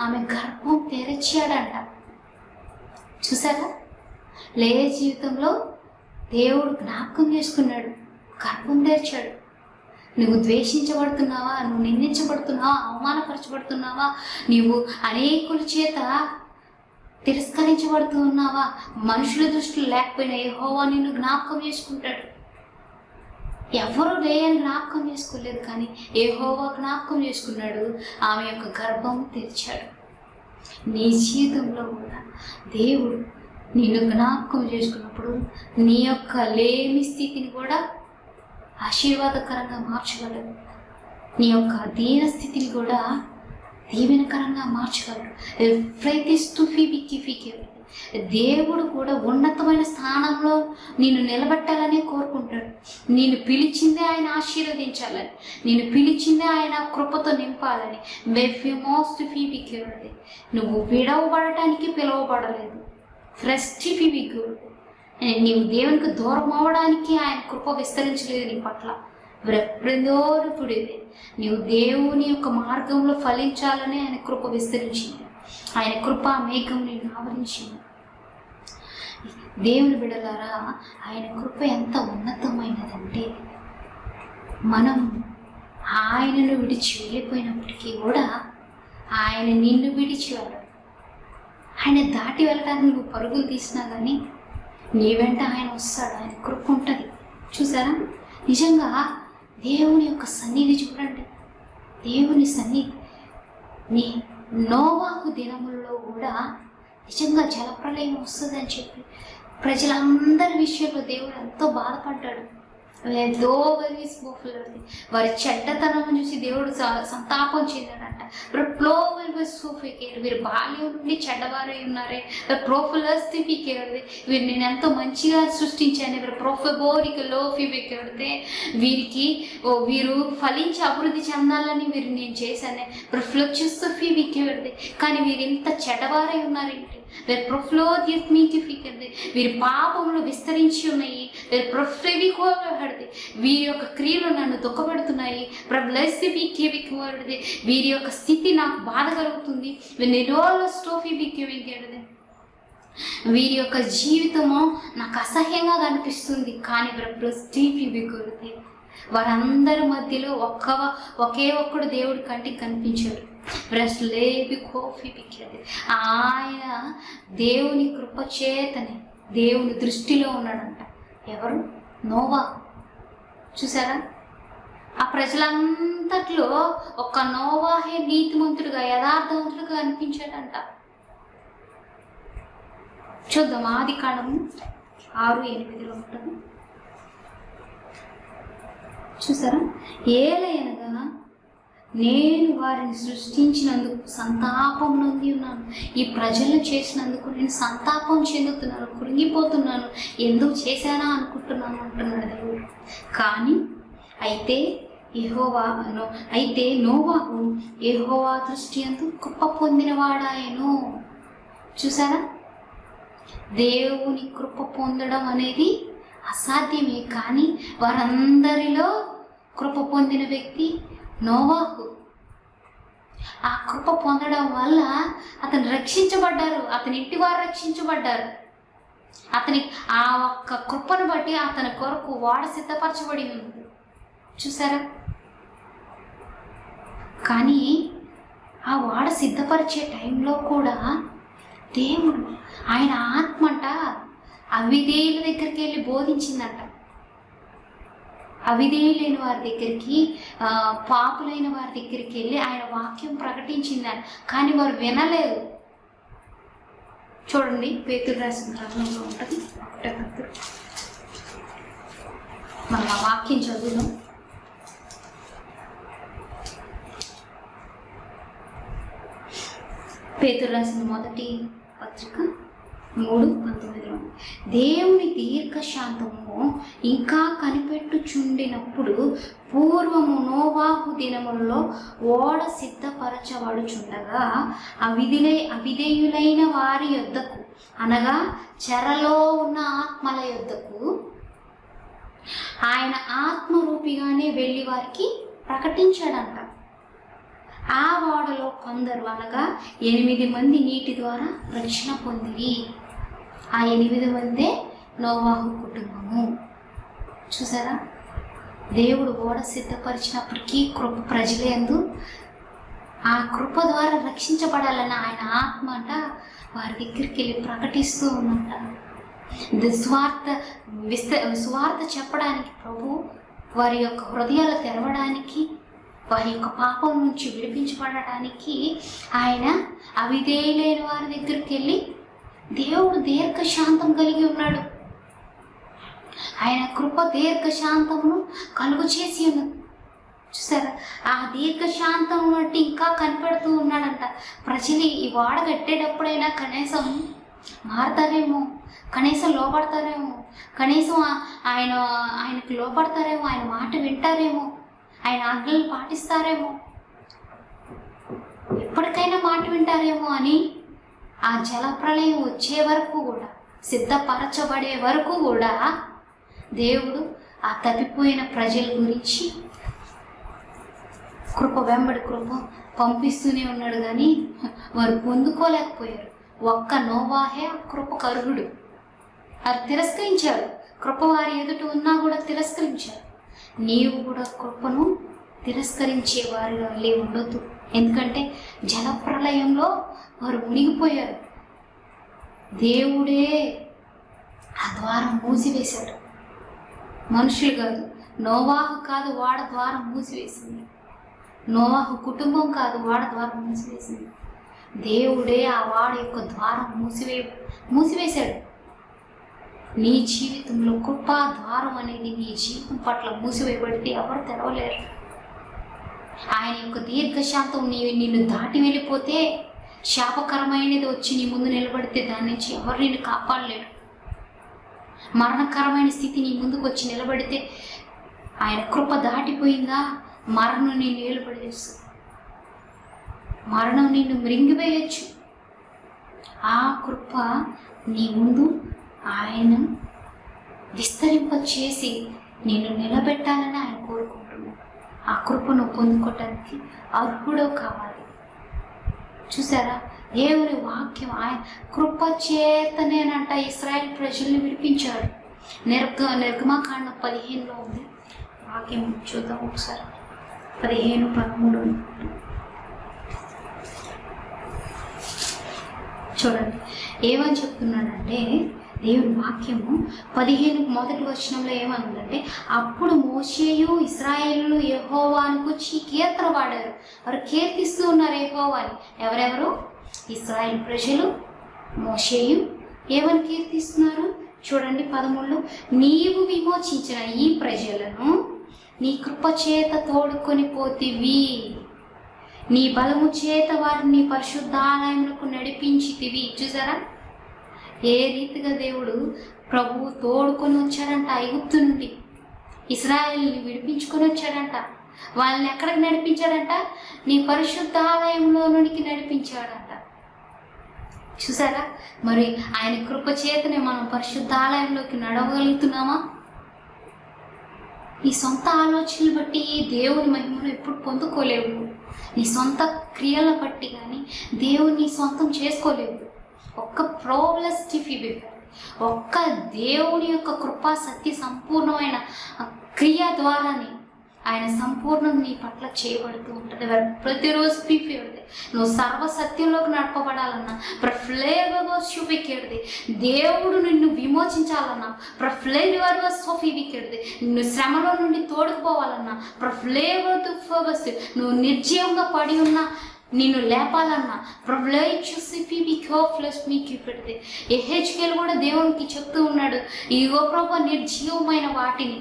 S1: ఆమె గర్భం తెరిచాడంట. చూసారా, లేయ జీవితంలో దేవుడు జ్ఞాపకం చేసుకున్నాడు, గర్భం తెరిచాడు. నువ్వు ద్వేషించబడుతున్నావా, నువ్వు నిందించబడుతున్నావా, అవమానపరచబడుతున్నావా, నీవు అనేకుల చేత తిరస్కరించబడుతూ ఉన్నావా, మనుషుల దృష్టిలో లేకపోయినా యెహోవా నిన్ను జ్ఞాపకం చేసుకుంటాడు. ఎవరు లేయని జ్ఞాపకం చేసుకోలేదు, కానీ యెహోవా జ్ఞాపకం చేసుకున్నాడు, ఆమె యొక్క గర్భం తెరిచాడు. నీ జీవితంలో కూడా దేవుడు నిన్ను జ్ఞాపకం చేసుకున్నప్పుడు నీ యొక్క లేమి స్థితిని కూడా ఆశీర్వాదకరంగా మార్చగలడు. నీ యొక్క దీన స్థితిని కూడా దీవెనకరంగా మార్చగలడు. దేవుడు కూడా ఉన్నతమైన స్థానంలో నిన్ను నిలబెట్టాలని కోరుకుంటాడు. నేను పిలిచిందే ఆయన ఆశీర్వదించాలని, నేను పిలిచిందే ఆయన కృపతో నింపాలని. నువ్వు విడవబడటానికి పిలువబడలేదు. నీవు దేవునికి దూరం అవ్వడానికి ఆయన కృప విస్తరించలేదు నీ పట్ల. రెప్రెందోరుపుడిదే నీవు దేవుని యొక్క మార్గంలో ఫలించాలని ఆయన కృప విస్తరించింది. ఆయన కృప మేఘం నేను ఆవరించింది. దేవుని బిడ్డలారా, ఆయన కృప ఎంత ఉన్నతమైనదంటే మనం ఆయనను విడిచి వెళ్ళిపోయినప్పటికీ కూడా ఆయన నిన్ను విడిచివాడు. ఆయన దాటి వెళ్ళడానికి నువ్వు పరుగులు తీసినా కానీ నీ వెంట ఆయన వస్తాడు. ఆయన కృప ఉంటుంది. చూసారా, నిజంగా దేవుని యొక్క సన్నిధి చూడండి. దేవుని సన్నిధి నీ నోవాహు దినములలో కూడా నిజంగా జలప్రలయం వస్తుందని చెప్పి ప్రజలందరి విషయంలో దేవుడు ఎంతో బాధపడ్డాడు. వారి చెడ్డతనం చూసి దేవుడు సంతాపం చెందాడంట. వీరు బాల్యం నుండి చెడ్డవారై ఉన్నారే, వీరు నేను ఎంతో మంచిగా సృష్టించాను. వీరికి వీరు ఫలించి అభివృద్ధి చెందాలని వీరు నేను చేశాను. కానీ వీరు ఎంత చెడ్డవారై ఉన్నారేంటి, వీరి పాపములు విస్తరించి ఉన్నాయి. వీరి యొక్క క్రియలు నన్ను దుఃఖపెడుతున్నాయి. వీరి యొక్క స్థితి నాకు బాధ కలుగుతుంది. వీరి యొక్క జీవితము నాకు అసహ్యంగా కనిపిస్తుంది. కానీ వారందరి మధ్యలో ఒకే ఒక్కడు దేవుడి కంటికి కనిపించాడు. ఆయన దేవుని కృప చేతనే దేవుని దృష్టిలో ఉన్నాడంట. ఎవరు? నోవాహు. చూసారా, ఆ ప్రజలంతట్లో ఒక్క నోవాహే నీతిమంతుడుగా యథార్థవంతుడుగా అనిపించాడంట. చూద్దాం, ఆదికాండము 6:8 ఉంటుంది. చూసారా, ఏలయనగా నేను వారిని సృష్టించినందుకు సంతాపం నొంది ఉన్నాను. ఈ ప్రజలను చేసినందుకు నేను సంతాపం చెందుతున్నాను, కృంగిపోతున్నాను. ఎందుకు చేశానా అనుకుంటున్నాను అంటున్నాడు దేవుడు. కానీ అయితే నోవాహు యెహోవా దృష్టి యందు కృప పొందినవాడాయను. చూసారా, దేవుని కృప పొందడం అనేది అసాధ్యమే, కానీ వారందరిలో కృప పొందిన వ్యక్తి నోవాహు. ఆ కృప పొందడం వల్ల అతను రక్షించబడ్డారు, అతని ఇంటి వారు రక్షించబడ్డారు. ఆ ఒక్క కృపను బట్టి అతని కొరకు వాడ సిద్ధపరచబడి ఉంది. చూసారా, కానీ ఆ వాడ సిద్ధపరిచే టైంలో కూడా దేవుడు ఆయన ఆత్మంట అవిధేయుల దగ్గరికి వెళ్ళి బోధించిందంట. అవిధేయులైన వారి దగ్గరికి, పాపులైన వారి దగ్గరికి వెళ్ళి ఆయన వాక్యం ప్రకటించిందని. కానీ వారు వినలేదు. చూడండి, పేతురు రాసిన గ్రంథంలో ఉంటుంది 1 Peter మనం ఆ వాక్యం చదువుదాం. పేతురు రాసిన మొదటి పత్రిక 3:19. దేవుని దీర్ఘశాంతము ఇంకా కనిపెట్టుచుండినప్పుడు పూర్వము నోవాహు దినములలో ఓడ సిద్ధపరచబడుచుండగా అవిధేయులైన వారి యొద్దకు, అనగా చెరలో ఉన్న ఆత్మల యొద్దకు ఆయన ఆత్మరూపిగానే వెళ్ళి వారికి ప్రకటించాడంట. ఆ ఓడలో కొందరు, అనగా 8 మంది నీటి ద్వారా రక్షణ పొందిరి. ఆ 8 మందే నోవాహు కుటుంబము. చూసారా, దేవుడు ఓడ సిద్ధపరిచినప్పటికీ కృప ప్రజలందు ఆ కృప ద్వారా రక్షించబడాలని ఆయన ఆత్మ అంట వారి దగ్గరికి వెళ్ళి ప్రకటిస్తూ ఉన్నంట. సువార్త చెప్పడానికి ప్రభు వారి యొక్క హృదయాలు తెరవడానికి, వారి యొక్క పాపం నుంచి విడిపించబడటానికి ఆయన అవిధేయులైన వారి దగ్గరికి వెళ్ళి దేవుడు దీర్ఘశాంతం కలిగి ఉన్నాడు. ఆయన కృప దీర్ఘశాంతమును కలుగు చేసి ఉన్నది. చూసారా, ఆ దీర్ఘశాంతం బట్టి ఇంకా కనిపెడుతూ ఉన్నాడంట. ప్రజలు ఈ వాడ కట్టేటప్పుడైనా కనీసం మారతారేమో, కనీసం లోపడతారేమో, కనీసం ఆయనకు లోపడతారేమో, ఆయన మాట వింటారేమో, ఆయన ఆజ్ఞలు పాటిస్తారేమో, ఎప్పటికైనా మాట వింటారేమో అని ఆ జలప్రలయం వచ్చే వరకు కూడా, సిద్ధపరచబడే వరకు కూడా దేవుడు ఆ తప్పిపోయిన ప్రజల గురించి కృప వెంబడి కృప పంపిస్తూనే ఉన్నాడు. కానీ వారు పొందుకోలేకపోయారు. ఒక్క నోవాహే ఆ కృపకు అర్హుడు. వారు తిరస్కరించారు. కృప వారి ఎదుట ఉన్నా కూడా తిరస్కరించారు. నీవు కూడా కృపను తిరస్కరించే వారిగా ఉండొద్దు. ఎందుకంటే జలప్రలయంలో వారు మునిగిపోయారు. దేవుడే ఆ ద్వారం మూసివేశాడు. మనుషులు కాదు, నోవాహు కాదు వాడ ద్వారం మూసివేసింది. నోవాహు కుటుంబం కాదు వాడ ద్వారం మూసివేసింది. దేవుడే ఆ వాడ యొక్క ద్వారం మూసివేశాడు. నీ జీవితంలో కృపా ద్వారం అనేది నీ జీవితం పట్ల మూసివేయబడితే ఎవరు తెరవలేరు. ఆయన యొక్క దీర్ఘశాంతం నిన్ను దాటి వెళ్ళిపోతే, శాపకరమైనది వచ్చి నీ ముందు నిలబడితే దాని నుంచి ఎవరు నిన్ను కాపాడలేరు. మరణకరమైన స్థితి నీ ముందుకు వచ్చి నిలబడితే, ఆయన కృప దాటిపోయిందా, మరణం నిన్ను నిలబడేస్తుంది. మరణం నిన్ను మృంగివేయచ్చు. ఆ కృప నీ ముందు ఆయన విస్తరింపచేసి నిన్ను నిలబెట్టాలని ఆయన కోరుకుంటున్నాడు. ఆ కృపను పొందుకోవటానికి అర్హుడు కావాలి. చూసారా, దేవుని వాక్యం ఆయన కృప చేతనేనంట ఇశ్రాయేల్ ప్రజల్ని విడిపించాడు. నిర్గమాకాండం 15లో ఉంది వాక్యం. చూద్దాం ఒకసారి. 15:13 చూడండి ఏమని చెప్తున్నాడంటే, దేవుని వాక్యము 15 మొదటి వచనంలో ఏమనుందంటే, అప్పుడు మోషేయు ఇశ్రాయేలు యెహోవాను గురించి కీర్తన పాడారు. వారు కీర్తిస్తూ ఉన్నారు యెహోవాని. ఎవరెవరు? ఇశ్రాయేల్ ప్రజలు, మోషేయు. ఏమని కీర్తిస్తున్నారు చూడండి 13లో, నీవు విమోచించిన ఈ ప్రజలను నీ కృప చేత తోడుకొని పోతివి, నీ బలము చేత వారిని పరిశుద్ధాలయములకు నడిపించితివి. చూసారా, ఏ రీతిగా దేవుడు ప్రభువు తోడుకొని వచ్చాడంట. ఐగుప్తు నుండి ఇశ్రాయేలుని విడిపించుకొని వచ్చాడంట. వాళ్ళని ఎక్కడికి నడిపించాడంట? నీ పరిశుద్ధాలయంలోనికి నడిపించాడంట. చూసారా, మరి ఆయన కృప చేతనే మనం పరిశుద్ధాలయంలోకి నడవగలుగుతున్నామా? నీ సొంత ఆలోచనలు బట్టి దేవుని మహిమను ఎప్పుడు పొందుకోలేవు. నీ సొంత క్రియల బట్టి కానీ దేవుని సొంతం చేసుకోలేవు. ఒక్క ప్రోబ్లెస్ టిఫిబి, ఒక్క దేవుని యొక్క కృపా సత్య సంపూర్ణమైన క్రియ ద్వారానే ఆయన సంపూర్ణం నీ పట్ల చేయబడుతూ ఉంటుంది. ప్రతిరోజు పీపీడుది. నువ్వు సర్వసత్యంలోకి నడపబడాలన్నా, ప్రఫ్లేవోషుపికెడుది. దేవుడు నిన్ను విమోచించాలన్నా, ప్రఫ్లేవర్వోఫివికెడుది. నిన్ను శ్రమలో నుండి తోడుకుపోవాలన్నా, ప్రఫ్లేవోఫోవస్. నువ్వు నిర్జీవంగా పడి ఉన్నా నిన్ను లేపాలన్నా, పెడితే ఎహెచ్కేలు కూడా దేవునికి చెప్తూ ఉన్నాడు, ఇగో ప్రభు నిర్జీవమైన వాటిని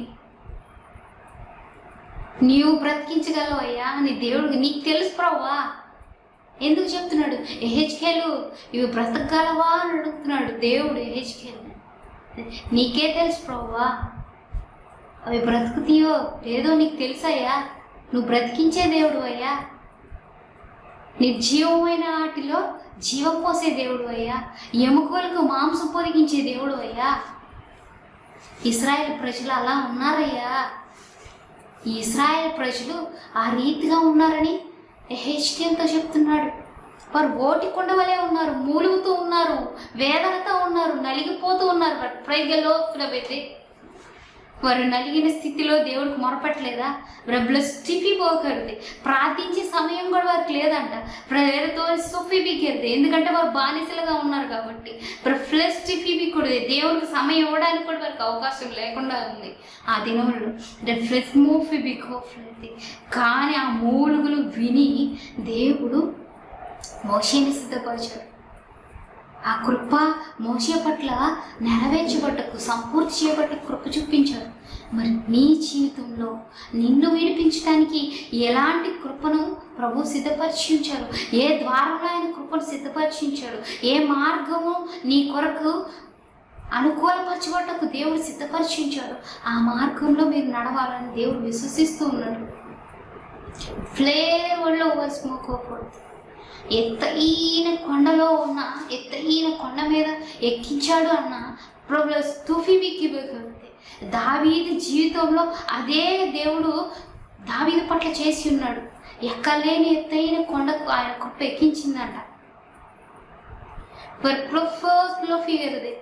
S1: నీవు బ్రతికించగలవయ్యా నీ దేవుడికి నీకు తెలుసు ప్రభువా. ఎందుకు చెప్తున్నాడు? ఎహెచ్కేలు ఇవి బ్రతకగలవా అని అడుగుతున్నాడు దేవుడు ఎహెచ్కేలు. నీకే తెలుసు ప్రభువా, అవి బ్రతుకుతాయో లేదో నీకు తెలుసయ్యా. నువ్వు బ్రతికించే దేవుడు అయ్యా, నిర్జీవమైన వాటిలో జీవం పోసే దేవుడు అయ్యా, ఎముకలకు మాంసం పొదిగించే దేవుడు అయ్యా. ఇశ్రాయేలు ప్రజలు అలా ఉన్నారయ్యా. ఈ ఇశ్రాయేలు ప్రజలు ఆ రీతిగా ఉన్నారని ఎహెచ్కేల్తో చెప్తున్నాడు. వారు ఓటి కొండ వలె ఉన్నారు, మూలుగుతూ ఉన్నారు, వేదనతో ఉన్నారు, నలిగిపోతూ ఉన్నారు. ప్రైగలో పెట్టి వారు నలిగిన స్థితిలో దేవుడికి మొరపెట్టలేదా? బ్లస్ టిఫీ పోకూడదు, ప్రార్థించే సమయం కూడా వారికి లేదంట. ప్రేరతో సొఫీ బిగ్గరది, ఎందుకంటే వారు బానిసలుగా ఉన్నారు కాబట్టి. ఫ్లెస్ టిఫీ బిక్కూడదు, దేవుడికి సమయం ఇవ్వడానికి కూడా వారికి అవకాశం లేకుండా ఉంది ఆ దినంలో. ఫ్లెస్ మూఫీ బిగ్గోఫ్లది. కానీ ఆ మూలుగులు విని దేవుడు మోషేని సిద్ధపరిచాడు. ఆ కృప మోషే పట్ల నెరవేర్చబట్టకు, సంపూర్తి చేయబట్టకు కృప చూపించాడు. మరి నీ జీవితంలో నిన్ను విడిపించడానికి ఎలాంటి కృపను ప్రభు సిద్ధపరిచి ఉంచారు? ఏ ద్వారంలో ఆయన కృపను సిద్ధపరిచి ఉంచాడు? ఏ మార్గము నీ కొరకు అనుకూలపరచబట్టకు దేవుడు సిద్ధపరిచి ఉంచాడు? ఆ మార్గంలో మీరు నడవాలని దేవుడు విశ్వసిస్తూ ఉన్నాడు. ఫ్లేర్ వల్ల ఓవర్ స్మోక్ అవ్వకూడదు. ఎత్తైన కొండలో ఉన్న ఎత్తైన కొండ మీద ఎక్కించాడు అన్న ప్రాబ్లమ్స్ తుఫిబికి దావీదు జీవితంలో అదే దేవుడు దావీదు పట్ల చేసి ఉన్నాడు. ఎక్కలేని ఎత్తైన కొండకు ఆయన కృప ఎక్కించిందంట. ఫిగర్ది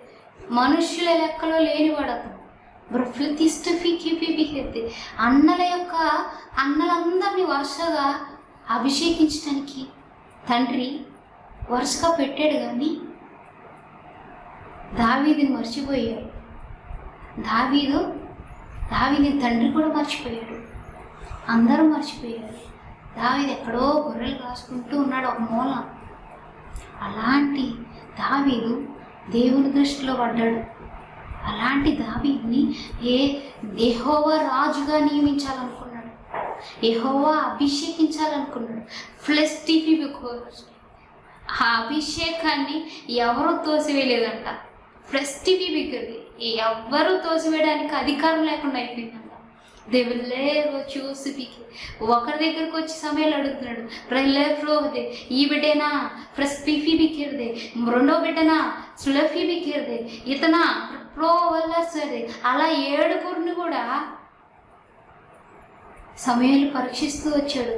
S1: మనుష్యుల లెక్కలో లేనివాడు అతను. అన్నలందరినీ వరుసగా అభిషేకించడానికి తండ్రి వరుసగా పెట్టాడు, కానీ దావీదుని మర్చిపోయాడు. దావీదుని తండ్రి కూడా మర్చిపోయాడు, అందరూ మర్చిపోయారు. దావీదు ఎక్కడో గొర్రెలు కాసుకుంటూ ఉన్నాడు ఒక మూల. అలాంటి దావీదు దేవుని దృష్టిలో పడ్డాడు. అలాంటి దావీదుని యెహోవా రాజుగా నియమించాలనుకున్నాడు, యెహోవా అభిషేకించాలనుకున్నాడు. ఫ్లెస్ టిఫీ బికోస్ ఆ అభిషేకాన్ని ఎవరూ తోసివేయలేదంట. ఫ్లెస్ టిఫీ బిగ్గది ఎవ్వరూ తోసివేయడానికి అధికారం లేకుండా అయిపోయిందంట. దేవుళ్ళే చూసి పికి ఒకరి దగ్గరకు వచ్చి సమయాలు అడుగుతున్నాడు. ప్రహ్లేఫ్రోదే ఈ బిడ్డేనా ఫ్రెస్ పిఫీ బిక్కిరదే, రెండో బిడ్డనా సులఫీ బిక్కిరదే, ఇతనా ప్రో వల్ల సరే. అలా 7 కూడా సమయాలు పరీక్షిస్తూ వచ్చాడు.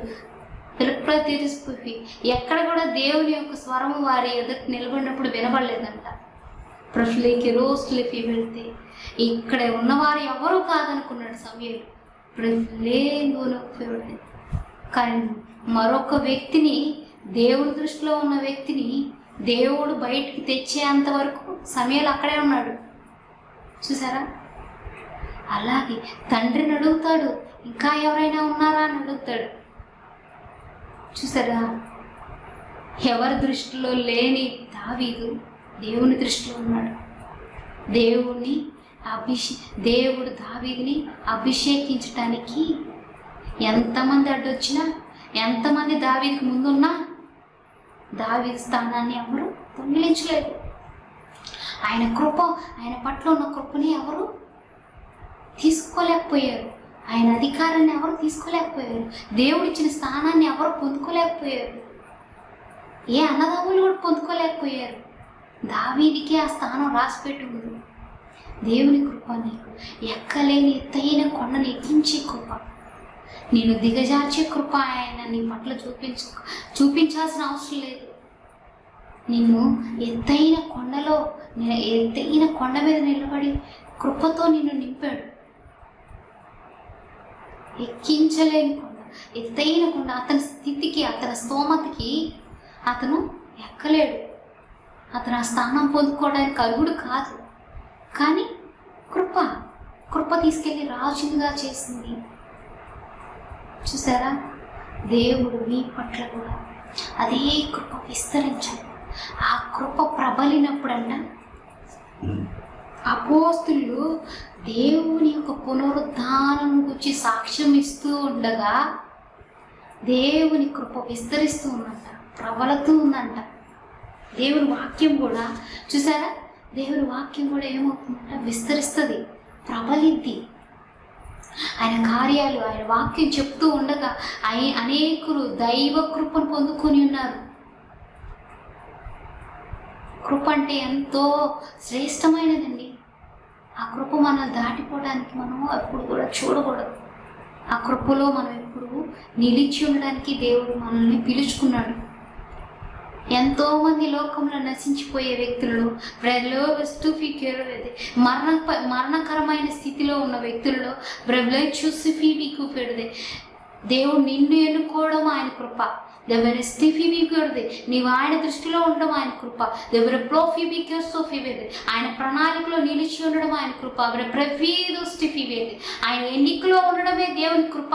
S1: పిలుపుపి ఎక్కడ కూడా దేవుని యొక్క స్వరము వారి ఎదుటి నిలబడినప్పుడు వినబడలేదంట. ప్రశ్నకి రోజులకి వెళ్తే ఇక్కడ ఉన్నవారు ఎవరూ కాదనుకున్నాడు సమయాలు. కానీ మరొక వ్యక్తిని, దేవుడి దృష్టిలో ఉన్న వ్యక్తిని దేవుడు బయటికి తెచ్చేంత వరకు సమయాలు అక్కడే ఉన్నాడు. చూసారా? అలాగే తండ్రిని అడుగుతాడు, ఇంకా ఎవరైనా ఉన్నారా అని అడుగుతాడు. చూసారా? ఎవరి దృష్టిలో లేని దావీదు దేవుని దృష్టిలో ఉన్నాడు. దేవుడు దావీదుని అభిషేకించటానికి ఎంతమంది అడ్డొచ్చినా, ఎంతమంది దావీదుకి ముందున్నా దావీదు స్థానాన్ని ఎవరు దొంగిలించలేదు. ఆయన పట్ల ఉన్న కృపని ఎవరు తీసుకోలేకపోయారు. ఆయన అధికారాన్ని ఎవరు తీసుకోలేకపోయారు. దేవుడు ఇచ్చిన స్థానాన్ని ఎవరు పొందుకోలేకపోయారు. ఏ అన్నదమ్ములు కూడా పొందుకోలేకపోయారు. దావీదికి ఆ స్థానం రాసిపెట్టి ఉంది. దేవుని కృప నీకు ఎక్కలేని ఎత్తైన కొండను ఎక్కించే కృప, నేను దిగజార్చే కృప ఆయన నీ పట్ల చూపించాల్సిన అవసరం లేదు. నిన్ను ఎత్తైన కొండ మీద నిలబడి కృపతో నిన్ను నింపాడు. ఎక్కించలేని కొండ, ఎత్తైన కొండ. అతని స్థితికి, అతని స్తోమతకి అతను ఎక్కలేడు. అతను ఆ స్థానం పొందుకోవడానికి అర్హుడు కాదు. కానీ కృప తీసుకెళ్ళి రాజుగా చేసింది. చూసారా? దేవుడు మీ పట్ల కూడా అదే కృప విస్తరించాడు. ఆ కృప ప్రబలినప్పుడంట అపోస్తులు దేవుని యొక్క పునరుద్ధానం గురించి సాక్ష్యం ఇస్తూ ఉండగా దేవుని కృప విస్తరిస్తూ ఉందంట, ప్రబలుతూ ఉందంట. దేవుని వాక్యం కూడా చూసారా, దేవుని వాక్యం కూడా ఏమవుతుందంట, విస్తరిస్తుంది, ప్రబలిద్ది. ఆయన కార్యాలు, ఆయన వాక్యం చెప్తూ ఉండగా అనేకులు దైవ కృపను పొందుకొని ఉన్నారు. కృప అంటే ఎంతో శ్రేష్టమైనదండి. ఆ కృప మనల్ని దాటిపోవడానికి మనం ఎప్పుడు కూడా చూడకూడదు. ఆ కృపలో మనం ఎప్పుడు నిలిచి ఉండడానికి దేవుడు మనల్ని పిలుచుకున్నాడు. ఎంతోమంది లోకంలో నశించిపోయే వ్యక్తులలో మరణకరమైన స్థితిలో ఉన్న వ్యక్తులలో చూసిఫీబీకు పెడితే దేవుడు నిన్ను ఎన్నుకోవడం ఆయన కృప. ఎవరి స్టిఫీబీకుడిది నీవు ఆయన దృష్టిలో ఉండడం ఆయన కృప. ఎవరి ప్రోఫీబీకోఫీబేది ఆయన ప్రణాళికలో నిలిచి ఉండడం ఆయన కృప. ఎవరి ప్రవీదు స్టిఫీబేది ఆయన ఎన్నికలో ఉండడమే దేవుని కృప.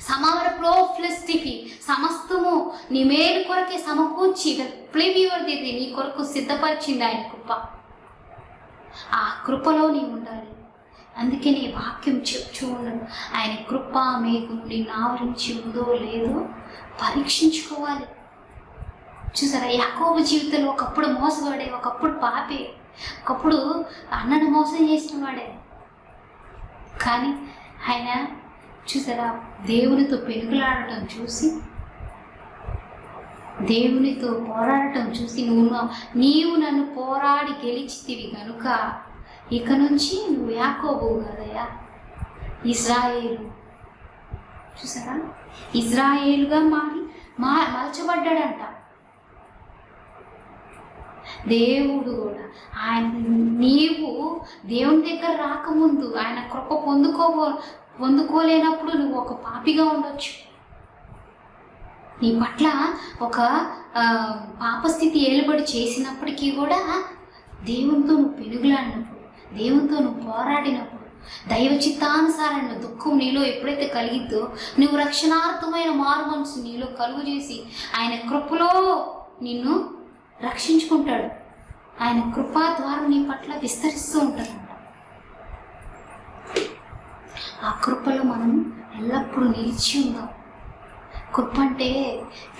S1: సమావర ప్రోఫ్లెస్టిఫీ సమస్తము నీ మేలు కొరకే సమకూర్చి ప్లేవివర్ది నీ కొరకు సిద్ధపరిచింది ఆయన కృప. ఆ కృపలో నీ ఉండాలి. అందుకే నీ వాక్యం చెప్తూ ఉండదు. ఆయన కృప మేఘం నిన్ను ఆవరించి ఉందో లేదో పరీక్షించుకోవాలి. చూసారా, యాకోబు జీవితంలో ఒకప్పుడు మోసగాడే, ఒకప్పుడు పాపే, ఒకప్పుడు అన్నను మోసం చేసిన వాడే. కానీ ఆయన చూసారా, దేవునితో పెనుగులాడటం చూసి, దేవునితో పోరాడటం చూసి నీవు నన్ను పోరాడి గెలిచితివి కనుక ఇక నుంచి నువ్వు యాకోబు కదయ్యా, ఇజ్రాయేలు. చూసారా, ఇజ్రాయేలుగా మలచబడ్డాడంట. దేవుడు కూడా నీవు దేవుని దగ్గర రాకముందు ఆయన కృప పొందుకోలేనప్పుడు నువ్వు ఒక పాపిగా ఉండొచ్చు. నీ పట్ల ఒక పాపస్థితి ఏలుబడి చేసినప్పటికీ కూడా దేవునితో నువ్వు పెనుగులాడినప్పుడు, దేవునితో నువ్వు పోరాడినప్పుడు, దైవ చిత్తానుసారమైన దుఃఖం నీలో ఎప్పుడైతే కలిగిద్దో నువ్వు రక్షణార్థమైన మారు మనసు నీలో కలుగు చేసి ఆయన కృపలో నిన్ను రక్షించుకుంటాడు. ఆయన కృపా ద్వారా నీ పట్ల విస్తరిస్తూ ఉంటాడంట. ఆ కృపలో మనం ఎల్లప్పుడూ నిలిచి ఉందాం. కృప అంటే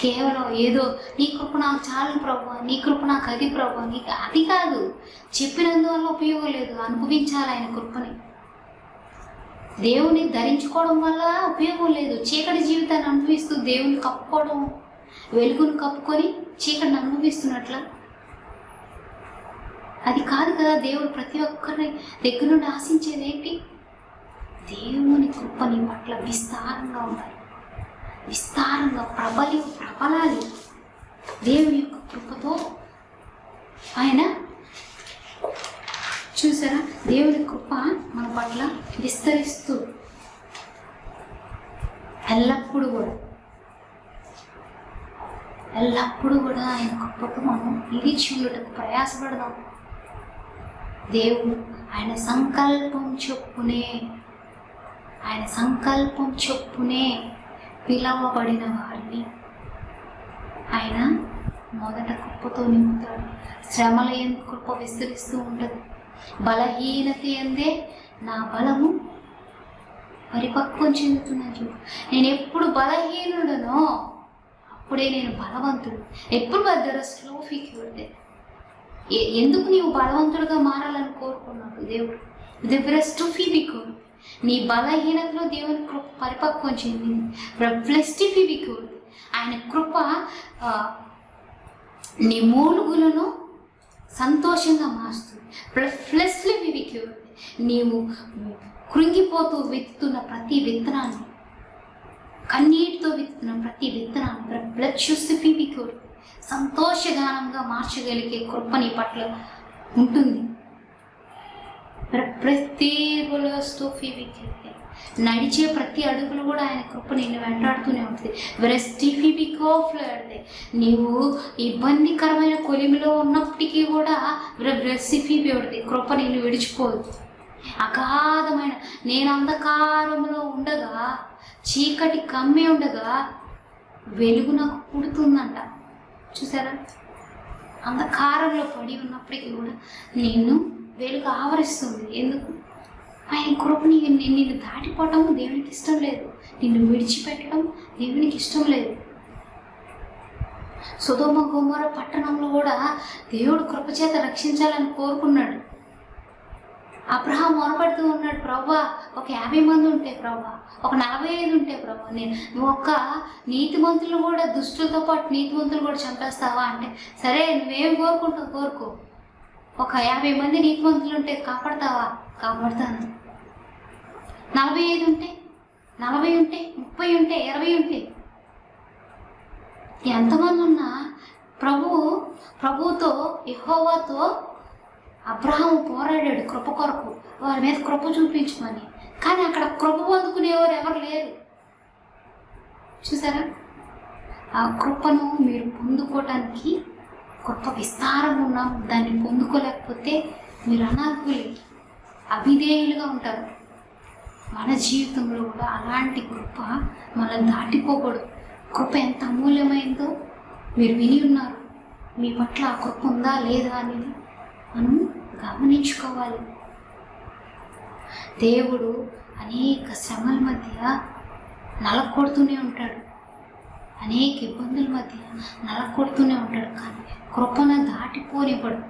S1: కేవలం ఏదో నీ కృప నాకు చాలు ప్రభు, నీ కృప నాకు అది ప్రభు, నీకు అది కాదు. చెప్పినందువల్ల ఉపయోగం లేదు, అనుభవించాలి ఆయన కృపని. దేవుని ధరించుకోవడం వల్ల ఉపయోగం లేదు. చీకటి జీవితాన్ని అనుభవిస్తూ దేవుని కప్పుకోవడం, వెలుగును కప్పుకొని చీకటిని అనుభవిస్తున్నట్ల అది కాదు కదా. దేవుడు ప్రతి ఒక్కరి దగ్గర నుండి ఆశించేది ఏంటి? దేవుని కృప నీ పట్ల విస్తారంగా ఉండాలి, విస్తారంగా ప్రబలాలి. దేవుని యొక్క కృపతో ఆయన చూసారా, దేవుని కృప మన పట్ల విస్తరిస్తూ ఎల్లప్పుడూ కూడా ఆయన కృపతో మనం నిలిచి ఉండటకు ప్రయాసపడదాం. దేవుడు ఆయన సంకల్పం చొప్పునే పిలవబడిన వారిని ఆయన మొదట కృపతో నింపుతాడు. శ్రమల యందు కృప విస్తరిస్తూ ఉంటుంది. బలహీనత యందే నా బలము పరిపక్వం చెందుతున్నాను. చూడు, నేను ఎప్పుడు బలహీనుడనో అప్పుడే నేను బలవంతుడు. ఎప్పుడు దగ్గర స్లో ఫీక్యూర్డే. ఎందుకు నీవు బలవంతుడుగా మారాలని కోరుకున్నాడు దేవుడు? దగ్గర స్టూఫీబికు నీ బలహీనతలో దేవుని కృప పరిపక్వం చెందింది. ఫ్లెస్టిఫీబికు ఆయన కృప నీ మూలుగులను సంతోషంగా మారుస్తుంది. ఫ్లెస్టిఫీబికు నీవు కృంగిపోతూ విత్తుతున్న ప్రతి విత్తనాన్ని, కన్నీటితో విత్తుతున్న ప్రతి విత్తనాన్ని ఫ్లెస్టిఫీబికు సంతోషగానంగా మార్చగలిగే కృప నీ పట్ల ఉంటుంది. నడిచే ప్రతి అడుగులు కూడా ఆయన కృప నిన్ను వెంటాడుతూనే ఉంటుంది. నీవు ఇబ్బందికరమైన కొలిమిలో ఉన్నప్పటికీ కూడా కృప నిన్ను విడిచిపోదు. అగాధమైన నేను అంధకారంలో ఉండగా, చీకటి కమ్మి ఉండగా వెలుగు నాకు పుడుతుందంట. చూసారా, అంధకారంలో పడి ఉన్నప్పటికీ కూడా నిన్ను వెలుగు ఆవరిస్తుంది. ఎందుకు? ఆయన కృపని నిన్ను దాటిపోవటం దేవునికి ఇష్టం లేదు. నిన్ను విడిచిపెట్టడం దేవునికి ఇష్టం లేదు. సొదొమ గొమొర్రా పట్టణంలో కూడా దేవుడు కృపచేత రక్షించాలని కోరుకున్నాడు. అబ్రహాం మొరపెడుతూ ఉన్నాడు, ప్రభా ఒక 50 మంది ఉంటే ప్రభా, ఒక 45 ఉంటే ప్రభా, నువ్వు ఒక్క నీతిమంతులు కూడా, దుష్టులతో పాటు నీతిమంతులు కూడా చంపేస్తావా అంటే, సరే నువ్వేం కోరుకుంటావు కోరుకో, ఒక 50 మంది నీతిమంతులు ఉంటే కాపాడతావా? కాపాడుతాను. 45 ఉంటే, 40 ఉంటే, 30 ఉంటే, 20 ఉంటే, ఎంతమంది ఉన్నా ప్రభువుతో యెహోవాతో అబ్రహాము పోరాడాడు కృప కొరకు, వారి మీద కృప చూపించమని. కానీ అక్కడ కృప పొందుకునేవారు ఎవరు లేరు. చూసారా? ఆ కృపను మీరు పొందుకోవటానికి కృప విస్తారం ఉన్నాం, దాన్ని పొందుకోలేకపోతే మీరు అనాథులు, అవిధేయులుగా ఉంటారు. మన జీవితంలో కూడా అలాంటి కృప మనల్ని దాటిపోకూడదు. కృప ఎంత అమూల్యమైందో మీరు విని ఉన్నారు. మీ పట్ల ఆ కృప ఉందా లేదా అనేది మనం గమనించుకోవాలి. దేవుడు అనేక శ్రమల మధ్య నలకొడుతూనే ఉంటాడు, అనేక ఇబ్బందుల మధ్య నలకొడుతూనే ఉంటాడు. కానీ కృపను దాటిపోనివ్వడు.